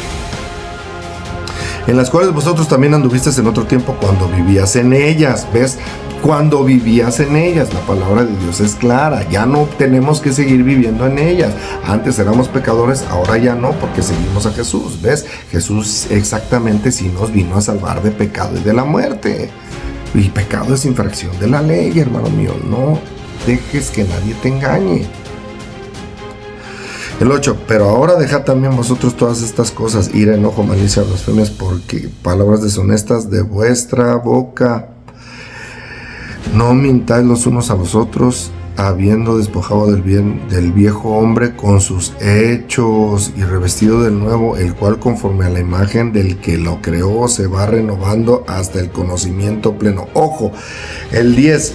En las cuales vosotros también anduvisteis en otro tiempo cuando vivías en ellas. ¿Ves? Cuando vivías en ellas, la palabra de Dios es clara. Ya no tenemos que seguir viviendo en ellas. Antes éramos pecadores, ahora ya no, porque seguimos a Jesús. ¿Ves? Jesús exactamente sí nos vino a salvar de pecado y de la muerte. Y pecado es infracción de la ley, hermano mío. No dejes que nadie te engañe. El 8, pero ahora dejad también vosotros todas estas cosas: ira, enojo, malicia, blasfemias, porque palabras deshonestas de vuestra boca. No mintáis los unos a los otros, habiendo despojado del viejo hombre con sus hechos, y revestido del nuevo, el cual conforme a la imagen del que lo creó se va renovando hasta el conocimiento pleno. Ojo, el 10,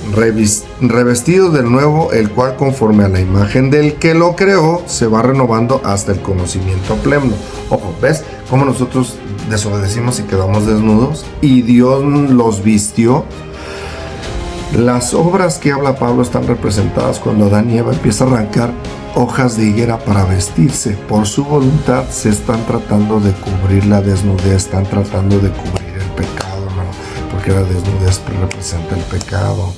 revestido del nuevo, el cual conforme a la imagen del que lo creó se va renovando hasta el conocimiento pleno. Ojo, ¿ves cómo nosotros desobedecimos y quedamos desnudos? Y Dios los vistió. Las obras que habla Pablo están representadas cuando Adán y Eva empiezan a arrancar hojas de higuera para vestirse. Por su voluntad se están tratando de cubrir la desnudez, están tratando de cubrir el pecado, hermano, porque la desnudez representa el pecado.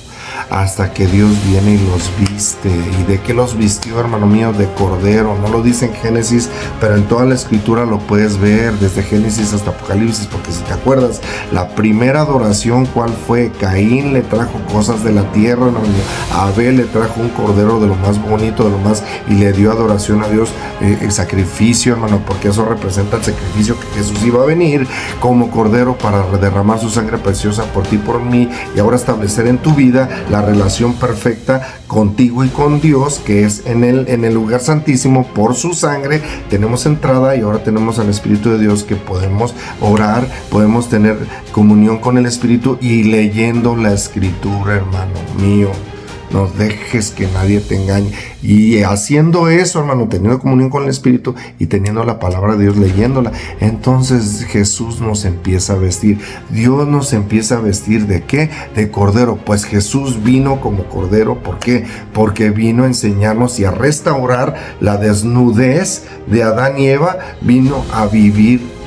Hasta que Dios viene y los viste. ¿Y de qué los vistió, hermano mío? De cordero. No lo dice en Génesis, pero en toda la escritura lo puedes ver, desde Génesis hasta Apocalipsis, porque si te acuerdas, la primera adoración, ¿cuál fue? Caín le trajo cosas de la tierra, hermano mío. Abel le trajo un cordero de lo más bonito, de lo más, y le dio adoración a Dios, el sacrificio, hermano, porque eso representa el sacrificio que Jesús iba a venir como cordero para derramar su sangre preciosa por ti y por mí, y ahora establecer en tu vida la relación perfecta contigo y con Dios, que es en el lugar santísimo. Por su sangre tenemos entrada, y ahora tenemos al Espíritu de Dios, que podemos orar, podemos tener comunión con el Espíritu y leyendo la escritura, hermano mío. No dejes que nadie te engañe. Y haciendo eso, hermano, teniendo comunión con el Espíritu y teniendo la palabra de Dios, leyéndola, entonces Jesús nos empieza a vestir. Dios nos empieza a vestir ¿de qué? De cordero. Pues Jesús vino como cordero. ¿Por qué? Porque vino a enseñarnos y a restaurar la desnudez de Adán y Eva. Vino a vivir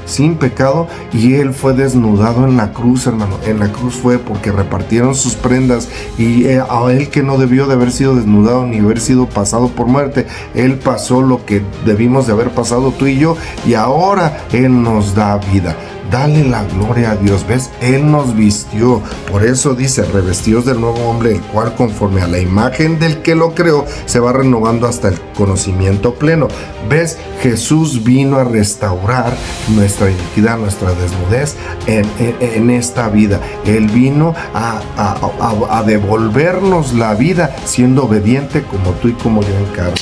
sin pecado, y Él fue desnudado en la cruz, hermano. En la cruz fue porque repartieron sus prendas, y a Él, que no debió de haber sido desnudado ni haber sido pasado por muerte, Él pasó lo que debimos de haber pasado tú y yo, y ahora Él nos da vida. Dale la gloria a Dios. ¿Ves? Él nos vistió. Por eso dice, revestidos del nuevo hombre, el cual conforme a la imagen del que lo creó, se va renovando hasta el conocimiento pleno. ¿Ves? Jesús vino a restaurar nuestra iniquidad, nuestra desnudez en esta vida. Él vino a devolvernos la vida siendo obediente como tú y como yo en carne.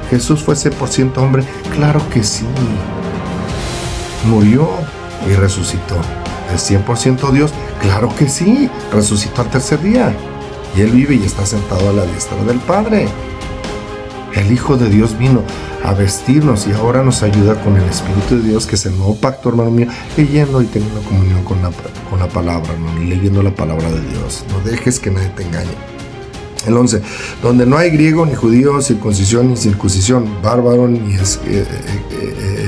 ¿Jesús fue 100% hombre? Claro que sí. Murió y resucitó. ¿Es 100% Dios? Claro que sí. Resucitó al tercer día. Y Él vive y está sentado a la diestra del Padre. El Hijo de Dios vino a vestirnos y ahora nos ayuda con el Espíritu de Dios, que es el nuevo pacto, hermano mío, leyendo y teniendo comunión con la palabra, ¿no? Leyendo la palabra de Dios. No dejes que nadie te engañe. El 11, donde no hay griego ni judío, circuncisión ni circuncisión, bárbaro ni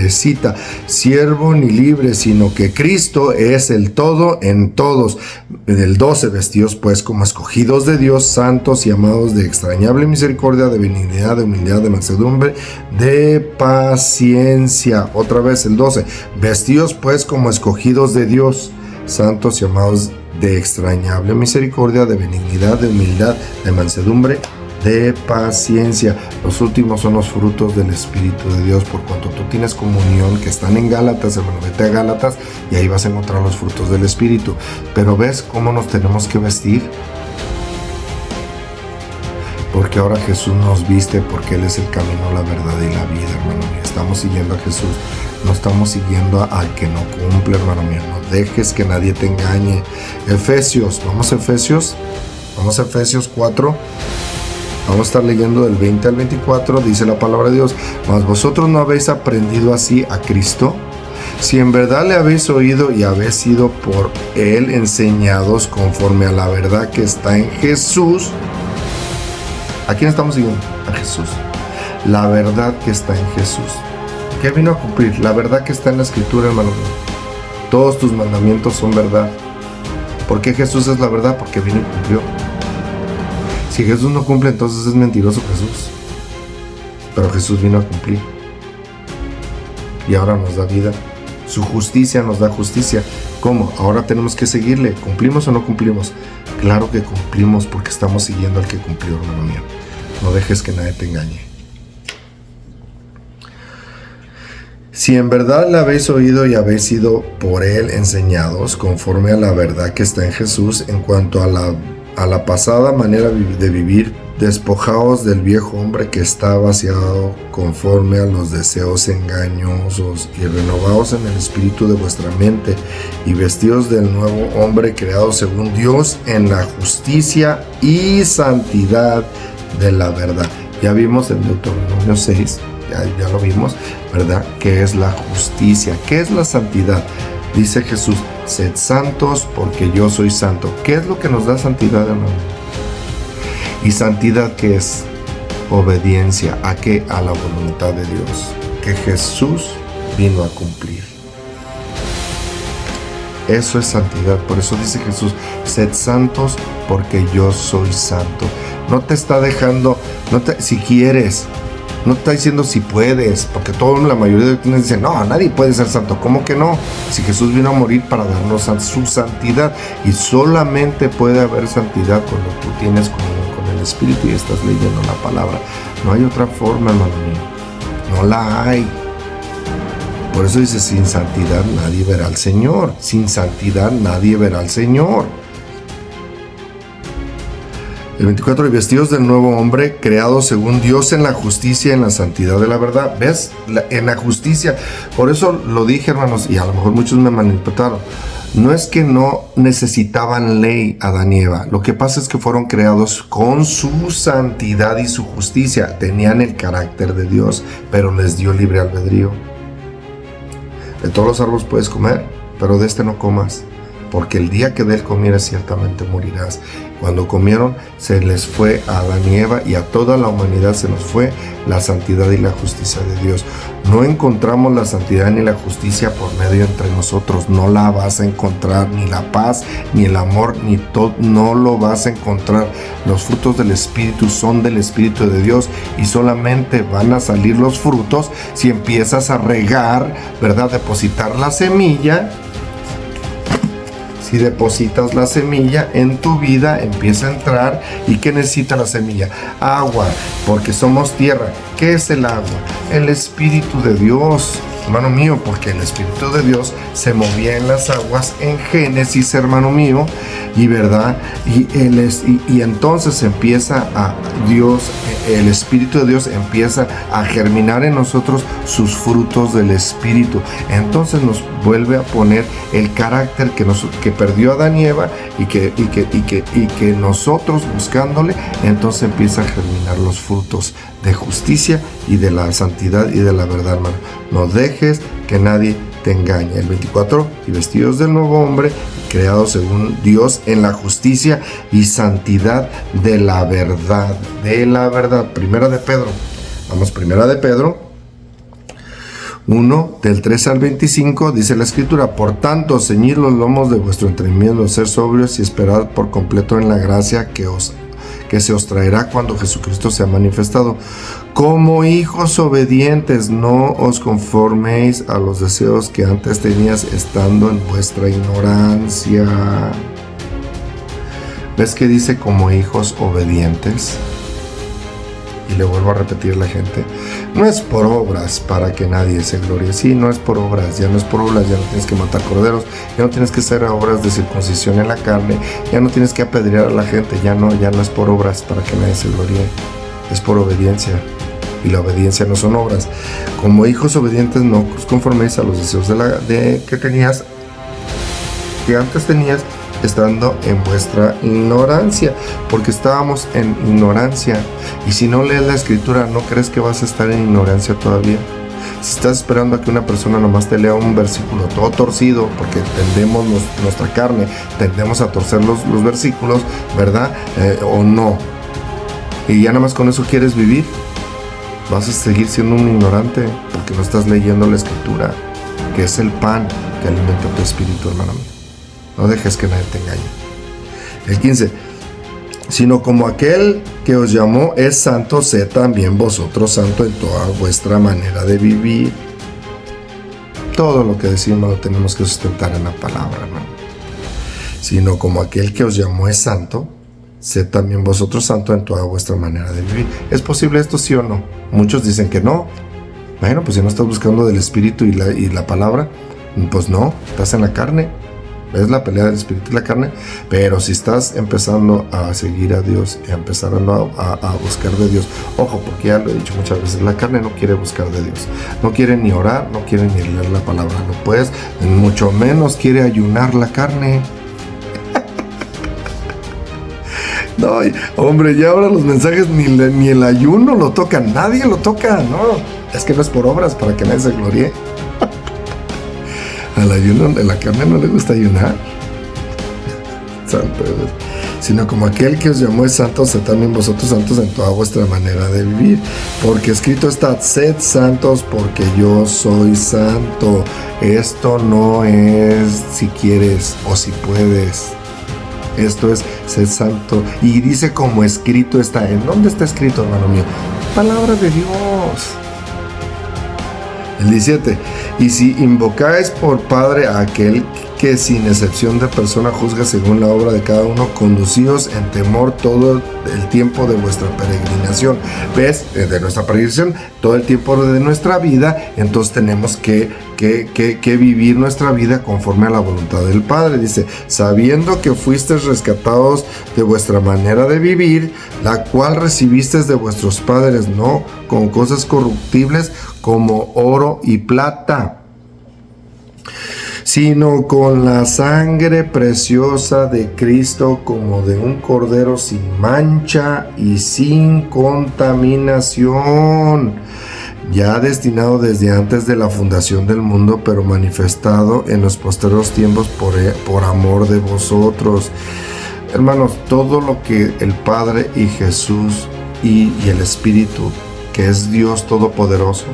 escita, siervo ni libre, sino que Cristo es el todo en todos. El 12, vestidos pues como escogidos de Dios, santos y amados, de extrañable misericordia, de benignidad, de humildad, de mansedumbre, de paciencia. Otra vez el 12, vestidos pues como escogidos de Dios, santos y amados, de extrañable misericordia, de benignidad, de humildad, de mansedumbre, de paciencia. Los últimos son los frutos del Espíritu de Dios. Por cuanto tú tienes comunión, que están en Gálatas, hermano, vete a Gálatas y ahí vas a encontrar los frutos del Espíritu. Pero ¿ves cómo nos tenemos que vestir? Porque ahora Jesús nos viste, porque Él es el camino, la verdad y la vida, hermano mío. Estamos siguiendo a Jesús, no estamos siguiendo al que no cumple, hermano mío. No dejes que nadie te engañe. Efesios, vamos a Efesios 4. Vamos a estar leyendo del 20 al 24, dice la palabra de Dios. Mas vosotros no habéis aprendido así a Cristo, si en verdad le habéis oído y habéis sido por Él enseñados conforme a la verdad que está en Jesús. ¿A quién estamos siguiendo? A Jesús. La verdad que está en Jesús. ¿Qué vino a cumplir? La verdad que está en la Escritura, hermano. Todos tus mandamientos son verdad. ¿Por qué Jesús es la verdad? Porque vino y cumplió. Si Jesús no cumple, entonces es mentiroso Jesús. Pero Jesús vino a cumplir. Y ahora nos da vida. Su justicia nos da justicia. ¿Cómo? Ahora tenemos que seguirle. ¿Cumplimos o no cumplimos? Claro que cumplimos, porque estamos siguiendo al que cumplió, hermano mío. No dejes que nadie te engañe. Si en verdad le habéis oído y habéis sido por Él enseñados conforme a la verdad que está en Jesús, en cuanto a la pasada manera de vivir, despojaos del viejo hombre que está vaciado conforme a los deseos engañosos, y renovaos en el espíritu de vuestra mente, y vestidos del nuevo hombre creado según Dios en la justicia y santidad de la verdad. Ya vimos en Deuteronomio 6, ya lo vimos, ¿verdad? ¿Qué es la justicia? ¿Qué es la santidad? Dice Jesús, sed santos porque yo soy santo. ¿Qué es lo que nos da santidad, hermano? ¿Y santidad qué es? Obediencia. ¿A qué? A la voluntad de Dios, que Jesús vino a cumplir. Eso es santidad. Por eso dice Jesús, sed santos porque yo soy santo. No te está dejando, si quieres, no está diciendo si puedes, porque la mayoría de quienes dicen, no, nadie puede ser santo. ¿Cómo que no? Si Jesús vino a morir para darnos su santidad, y solamente puede haber santidad cuando tú tienes comunión con el Espíritu y estás leyendo la palabra. No hay otra forma, hermano mío. No la hay. Por eso dice, sin santidad nadie verá al Señor. Sin santidad nadie verá al Señor. El 24, y vestidos del nuevo hombre, creado según Dios en la justicia y en la santidad de la verdad. ¿Ves? En la justicia. Por eso lo dije, hermanos, y a lo mejor muchos me malinterpretaron. No es que no necesitaban ley Adán y Eva. Lo que pasa es que fueron creados con su santidad y su justicia. Tenían el carácter de Dios, pero les dio libre albedrío. De todos los árboles puedes comer, pero de este no comas, porque el día que de él comieras ciertamente morirás. Cuando comieron, se les fue a Adán y Eva, y a toda la humanidad se nos fue la santidad y la justicia de Dios. No encontramos la santidad ni la justicia por medio entre nosotros. No la vas a encontrar, ni la paz, ni el amor, ni todo. No lo vas a encontrar. Los frutos del Espíritu son del Espíritu de Dios, y solamente van a salir los frutos si empiezas a regar, ¿verdad? Depositar la semilla Si depositas la semilla en tu vida, empieza a entrar. ¿Y qué necesita la semilla? Agua, porque somos tierra. ¿Qué es el agua? El Espíritu de Dios, hermano mío, porque el Espíritu de Dios se movía en las aguas en Génesis, hermano mío, y verdad, y entonces empieza a Dios, el Espíritu de Dios empieza a germinar en nosotros sus frutos del Espíritu. Entonces nos vuelve a poner el carácter que perdió Adán y Eva, y que nosotros buscándole, entonces empieza a germinar los frutos de justicia y de la santidad y de la verdad, hermano. No dejes que nadie te engañe. El 24, y vestidos del nuevo hombre, creados según Dios en la justicia y santidad de la verdad. De la verdad. Primera de Pedro. Vamos, Primera de Pedro 1, del 3 al 25, dice la Escritura: por tanto, ceñid los lomos de vuestro entendimiento, ser sobrios y esperad por completo en la gracia que se os traerá cuando Jesucristo sea manifestado. Como hijos obedientes, no os conforméis a los deseos que antes tenías estando en vuestra ignorancia. ¿Ves que dice como hijos obedientes? Y le vuelvo a repetir a la gente, no es por obras para que nadie se glorie. Sí, no es por obras, ya no es por obras, ya no tienes que matar corderos, ya no tienes que hacer obras de circuncisión en la carne, ya no tienes que apedrear a la gente, ya no es por obras para que nadie se glorie, es por obediencia. Y la obediencia no son obras. Como hijos obedientes, no os conforméis a los deseos que antes tenías estando en vuestra ignorancia, porque estábamos en ignorancia. Y si no lees la Escritura, ¿no crees que vas a estar en ignorancia todavía? Si estás esperando a que una persona nomás te lea un versículo todo torcido, porque tendemos nuestra carne, tendemos a torcer los versículos, ¿verdad? O no, y ya nada más con eso quieres vivir, vas a seguir siendo un ignorante, porque no estás leyendo la Escritura, que es el pan que alimenta tu espíritu, hermano mío. No dejes que nadie te engañe. El 15. Sino como aquel que os llamó es santo, sed también vosotros santos en toda vuestra manera de vivir. Todo lo que decimos lo tenemos que sustentar en la palabra, hermano. Sino como aquel que os llamó es santo, sed también vosotros santos en toda vuestra manera de vivir. ¿Es posible esto, sí o no? Muchos dicen que no. Bueno, pues si no estás buscando del Espíritu y la palabra, pues no, estás en la carne. Es la pelea del espíritu y la carne. Pero si estás empezando a seguir a Dios y empezando a buscar de Dios, ojo, porque ya lo he dicho muchas veces, la carne no quiere buscar de Dios, no quiere ni orar, no quiere ni leer la palabra, no puedes, mucho menos quiere ayunar la carne. No, hombre, ya ahora los mensajes ni el ayuno lo tocan, nadie lo toca, no, es que no es por obras para que nadie se gloríe. Al ayuno de la carne no le gusta ayunar. Santo Dios. Sino como aquel que os llamó es santo, sed también vosotros santos en toda vuestra manera de vivir. Porque escrito está, sed santos porque yo soy santo. Esto no es si quieres o si puedes. Esto es sed santo. Y dice como escrito está. ¿En dónde está escrito, hermano mío? Palabra de Dios. El 17. Y si invocáis por Padre a aquel que sin excepción de persona juzga según la obra de cada uno, conducíos en temor todo el tiempo de vuestra peregrinación. ¿Ves? De nuestra peregrinación, todo el tiempo de nuestra vida, entonces tenemos que vivir nuestra vida conforme a la voluntad del Padre. Dice, sabiendo que fuisteis rescatados de vuestra manera de vivir, la cual recibisteis de vuestros padres, no con cosas corruptibles como oro y plata, sino con la sangre preciosa de Cristo, como de un cordero sin mancha y sin contaminación, ya destinado desde antes de la fundación del mundo, pero manifestado en los posteriores tiempos por amor de vosotros. Hermanos, todo lo que el Padre y Jesús y el Espíritu, que es Dios Todopoderoso,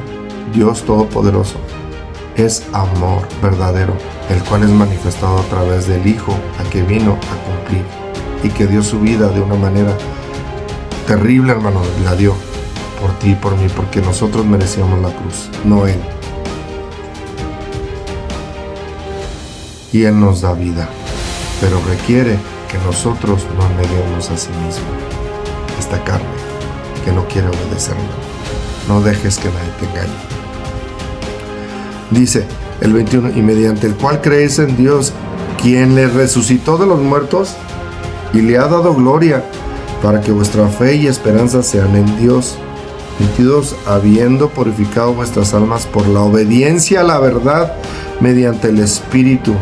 es amor verdadero, el cual es manifestado a través del Hijo, a que vino a cumplir y que dio su vida de una manera terrible, hermano, la dio por ti y por mí, porque nosotros merecíamos la cruz, no Él. Y Él nos da vida. pero requiere que nosotros nos neguemos a sí mismo. Esta carne que no quiere obedecerme. No dejes que nadie te engañe. Dice el 21, y mediante el cual creéis en Dios, quien le resucitó de los muertos y le ha dado gloria, para que vuestra fe y esperanza sean en Dios. 22, habiendo purificado vuestras almas por la obediencia a la verdad mediante el Espíritu,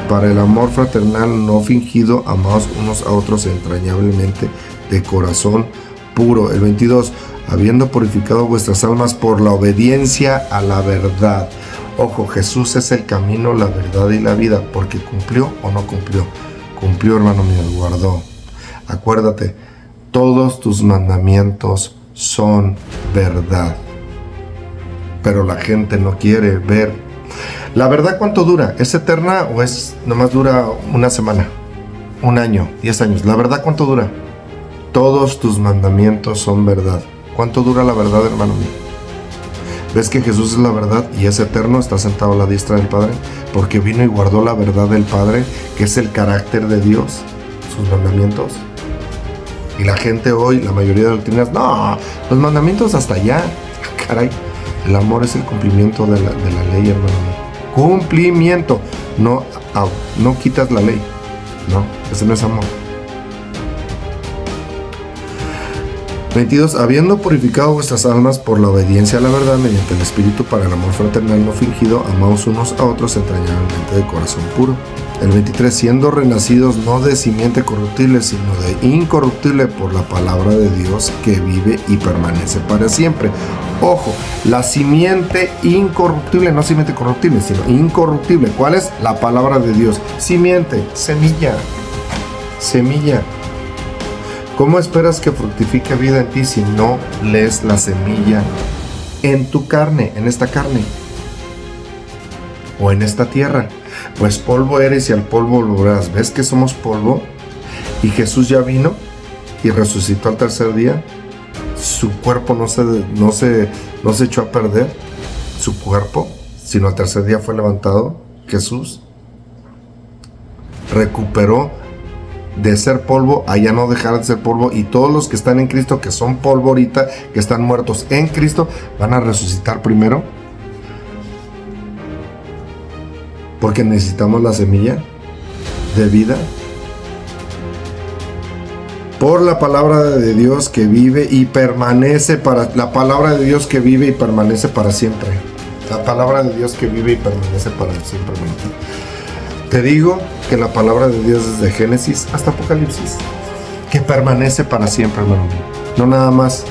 para el amor fraternal no fingido, amaos unos a otros entrañablemente de corazón puro. El 22, habiendo purificado vuestras almas por la obediencia a la verdad. Ojo, Jesús es el camino, la verdad y la vida, porque cumplió o no cumplió. Cumplió, hermano mío, guardó. Acuérdate, todos tus mandamientos son verdad, pero la gente no quiere ver. ¿La verdad cuánto dura? ¿Es eterna o es nomás dura una semana, un año, 10 años? ¿La verdad cuánto dura? Todos tus mandamientos son verdad. ¿Cuánto dura la verdad, hermano mío? ¿Ves que Jesús es la verdad y es eterno? Está sentado a la diestra del Padre, porque vino y guardó la verdad del Padre, que es el carácter de Dios, sus mandamientos. Y la gente hoy, la mayoría de doctrinas, no, los mandamientos hasta allá. Caray, el amor es el cumplimiento de la ley, hermano mío. Cumplimiento, no quitas la ley. No, ese no es amor. 22, habiendo purificado vuestras almas por la obediencia a la verdad mediante el Espíritu, para el amor fraternal no fingido, amaos unos a otros entrañablemente de corazón puro. El 23, siendo renacidos no de simiente corruptible, sino de incorruptible por la palabra de Dios que vive y permanece para siempre. Ojo, la simiente incorruptible, no simiente corruptible, sino incorruptible. ¿Cuál es? La palabra de Dios. Simiente, semilla. ¿Cómo esperas que fructifique vida en ti si no lees la semilla en tu carne, en esta carne o en esta tierra? Pues polvo eres y al polvo volverás. ¿Ves que somos polvo? Y Jesús ya vino y resucitó al tercer día. Su cuerpo no se echó a perder, su cuerpo, sino al tercer día fue levantado. Jesús recuperó de ser polvo a ya no dejar de ser polvo, y todos los que están en Cristo, que son polvo ahorita, que están muertos en Cristo, van a resucitar primero, porque necesitamos la semilla de vida por la palabra de Dios que vive y permanece para siempre. La palabra de Dios que vive y permanece para siempre. Te digo que la palabra de Dios desde Génesis hasta Apocalipsis, que permanece para siempre, hermano mío. No nada más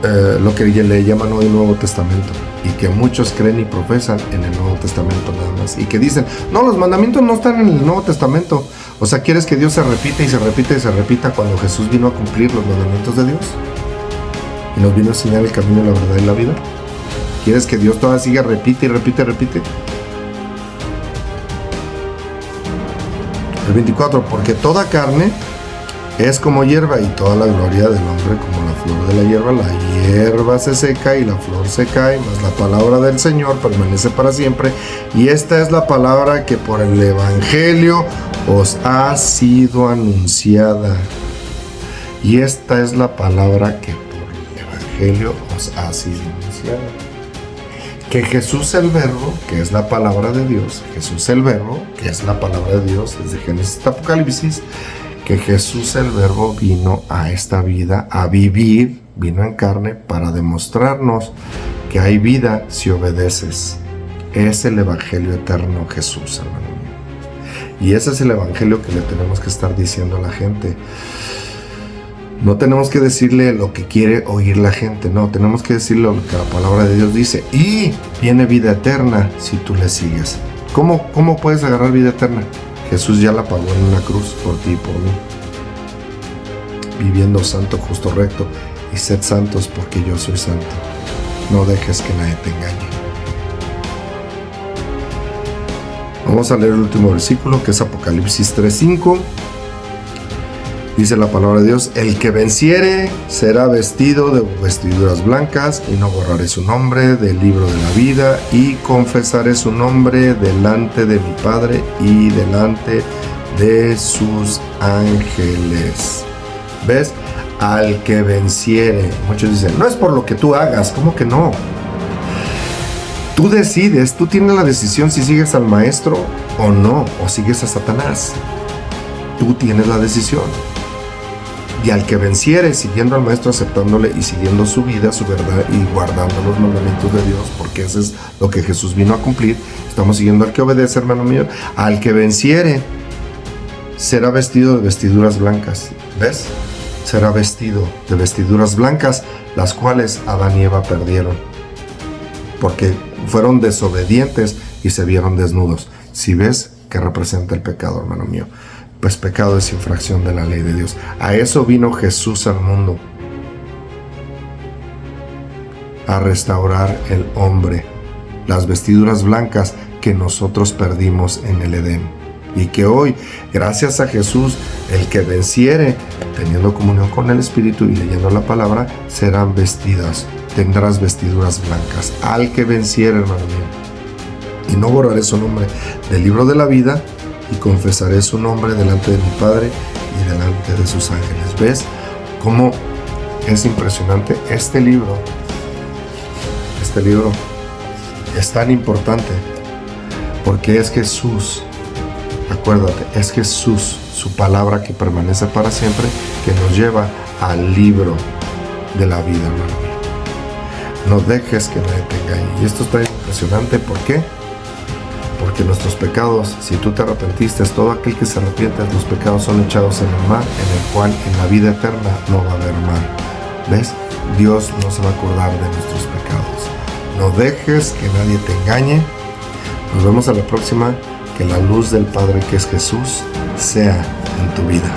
lo que le llaman hoy el Nuevo Testamento, y que muchos creen y profesan en el Nuevo Testamento nada más, y que dicen, no, los mandamientos no están en el Nuevo Testamento. O sea, ¿quieres que Dios se repita y se repita y se repita cuando Jesús vino a cumplir los mandamientos de Dios? Y nos vino a enseñar el camino, la verdad y la vida. ¿Quieres que Dios todavía siga, repite y repite y repite? El 24, porque toda carne es como hierba, y toda la gloria del hombre como la flor de la hierba. La hierba se seca y la flor se cae, mas la palabra del Señor permanece para siempre. Y esta es la palabra que por el Evangelio os ha sido anunciada. Y esta es la palabra que por el Evangelio os ha sido anunciada. Que Jesús el Verbo, que es la palabra de Dios, Jesús el Verbo, que es la palabra de Dios, desde Génesis hasta Apocalipsis, que Jesús el Verbo vino a esta vida a vivir, vino en carne para demostrarnos que hay vida si obedeces. Es el Evangelio eterno, Jesús, hermano mío. Y ese es el Evangelio que le tenemos que estar diciendo a la gente. No tenemos que decirle lo que quiere oír la gente, no, tenemos que decirle lo que la palabra de Dios dice. Y viene vida eterna si tú le sigues. ¿Cómo puedes agarrar vida eterna? Jesús ya la pagó en una cruz por ti y por mí. Viviendo santo, justo, recto, y sed santos porque yo soy santo. No dejes que nadie te engañe. Vamos a leer el último versículo, que es Apocalipsis 3:5. Dice la palabra de Dios: el que venciere será vestido de vestiduras blancas, y no borraré su nombre del libro de la vida, y confesaré su nombre delante de mi Padre y delante de sus ángeles. ¿Ves? Al que venciere. Muchos dicen, no es por lo que tú hagas. ¿Cómo que no? Tú decides, tú tienes la decisión si sigues al maestro o no, o sigues a Satanás. Tú tienes la decisión. Y al que venciere, siguiendo al maestro, aceptándole y siguiendo su vida, su verdad y guardando los mandamientos de Dios, porque eso es lo que Jesús vino a cumplir. Estamos siguiendo al que obedece, hermano mío. Al que venciere, será vestido de vestiduras blancas. ¿Ves? Será vestido de vestiduras blancas, las cuales Adán y Eva perdieron, porque fueron desobedientes y se vieron desnudos. Si ves que representa el pecado, hermano mío, pues pecado es infracción de la ley de Dios. A eso vino Jesús al mundo, a restaurar el hombre, las vestiduras blancas que nosotros perdimos en el Edén, y que hoy, gracias a Jesús, el que venciere, teniendo comunión con el Espíritu y leyendo la palabra, serán vestidas, tendrás vestiduras blancas. Al que venciere, hermano mío, y no borraré su nombre del libro de la vida, y confesaré su nombre delante de mi Padre y delante de sus ángeles. ¿Ves cómo es impresionante este libro? Este libro es tan importante porque es Jesús. Acuérdate, es Jesús, su palabra que permanece para siempre, que nos lleva al libro de la vida, hermano mío. No dejes que nadie te engañe. Y esto está impresionante. ¿Por qué? Porque nuestros pecados, si tú te arrepentiste, todo aquel que se arrepiente, los pecados son echados en el mar, en el cual en la vida eterna no va a haber mar. ¿Ves? Dios no se va a acordar de nuestros pecados. No dejes que nadie te engañe. Nos vemos a la próxima. Que la luz del Padre, que es Jesús, sea en tu vida.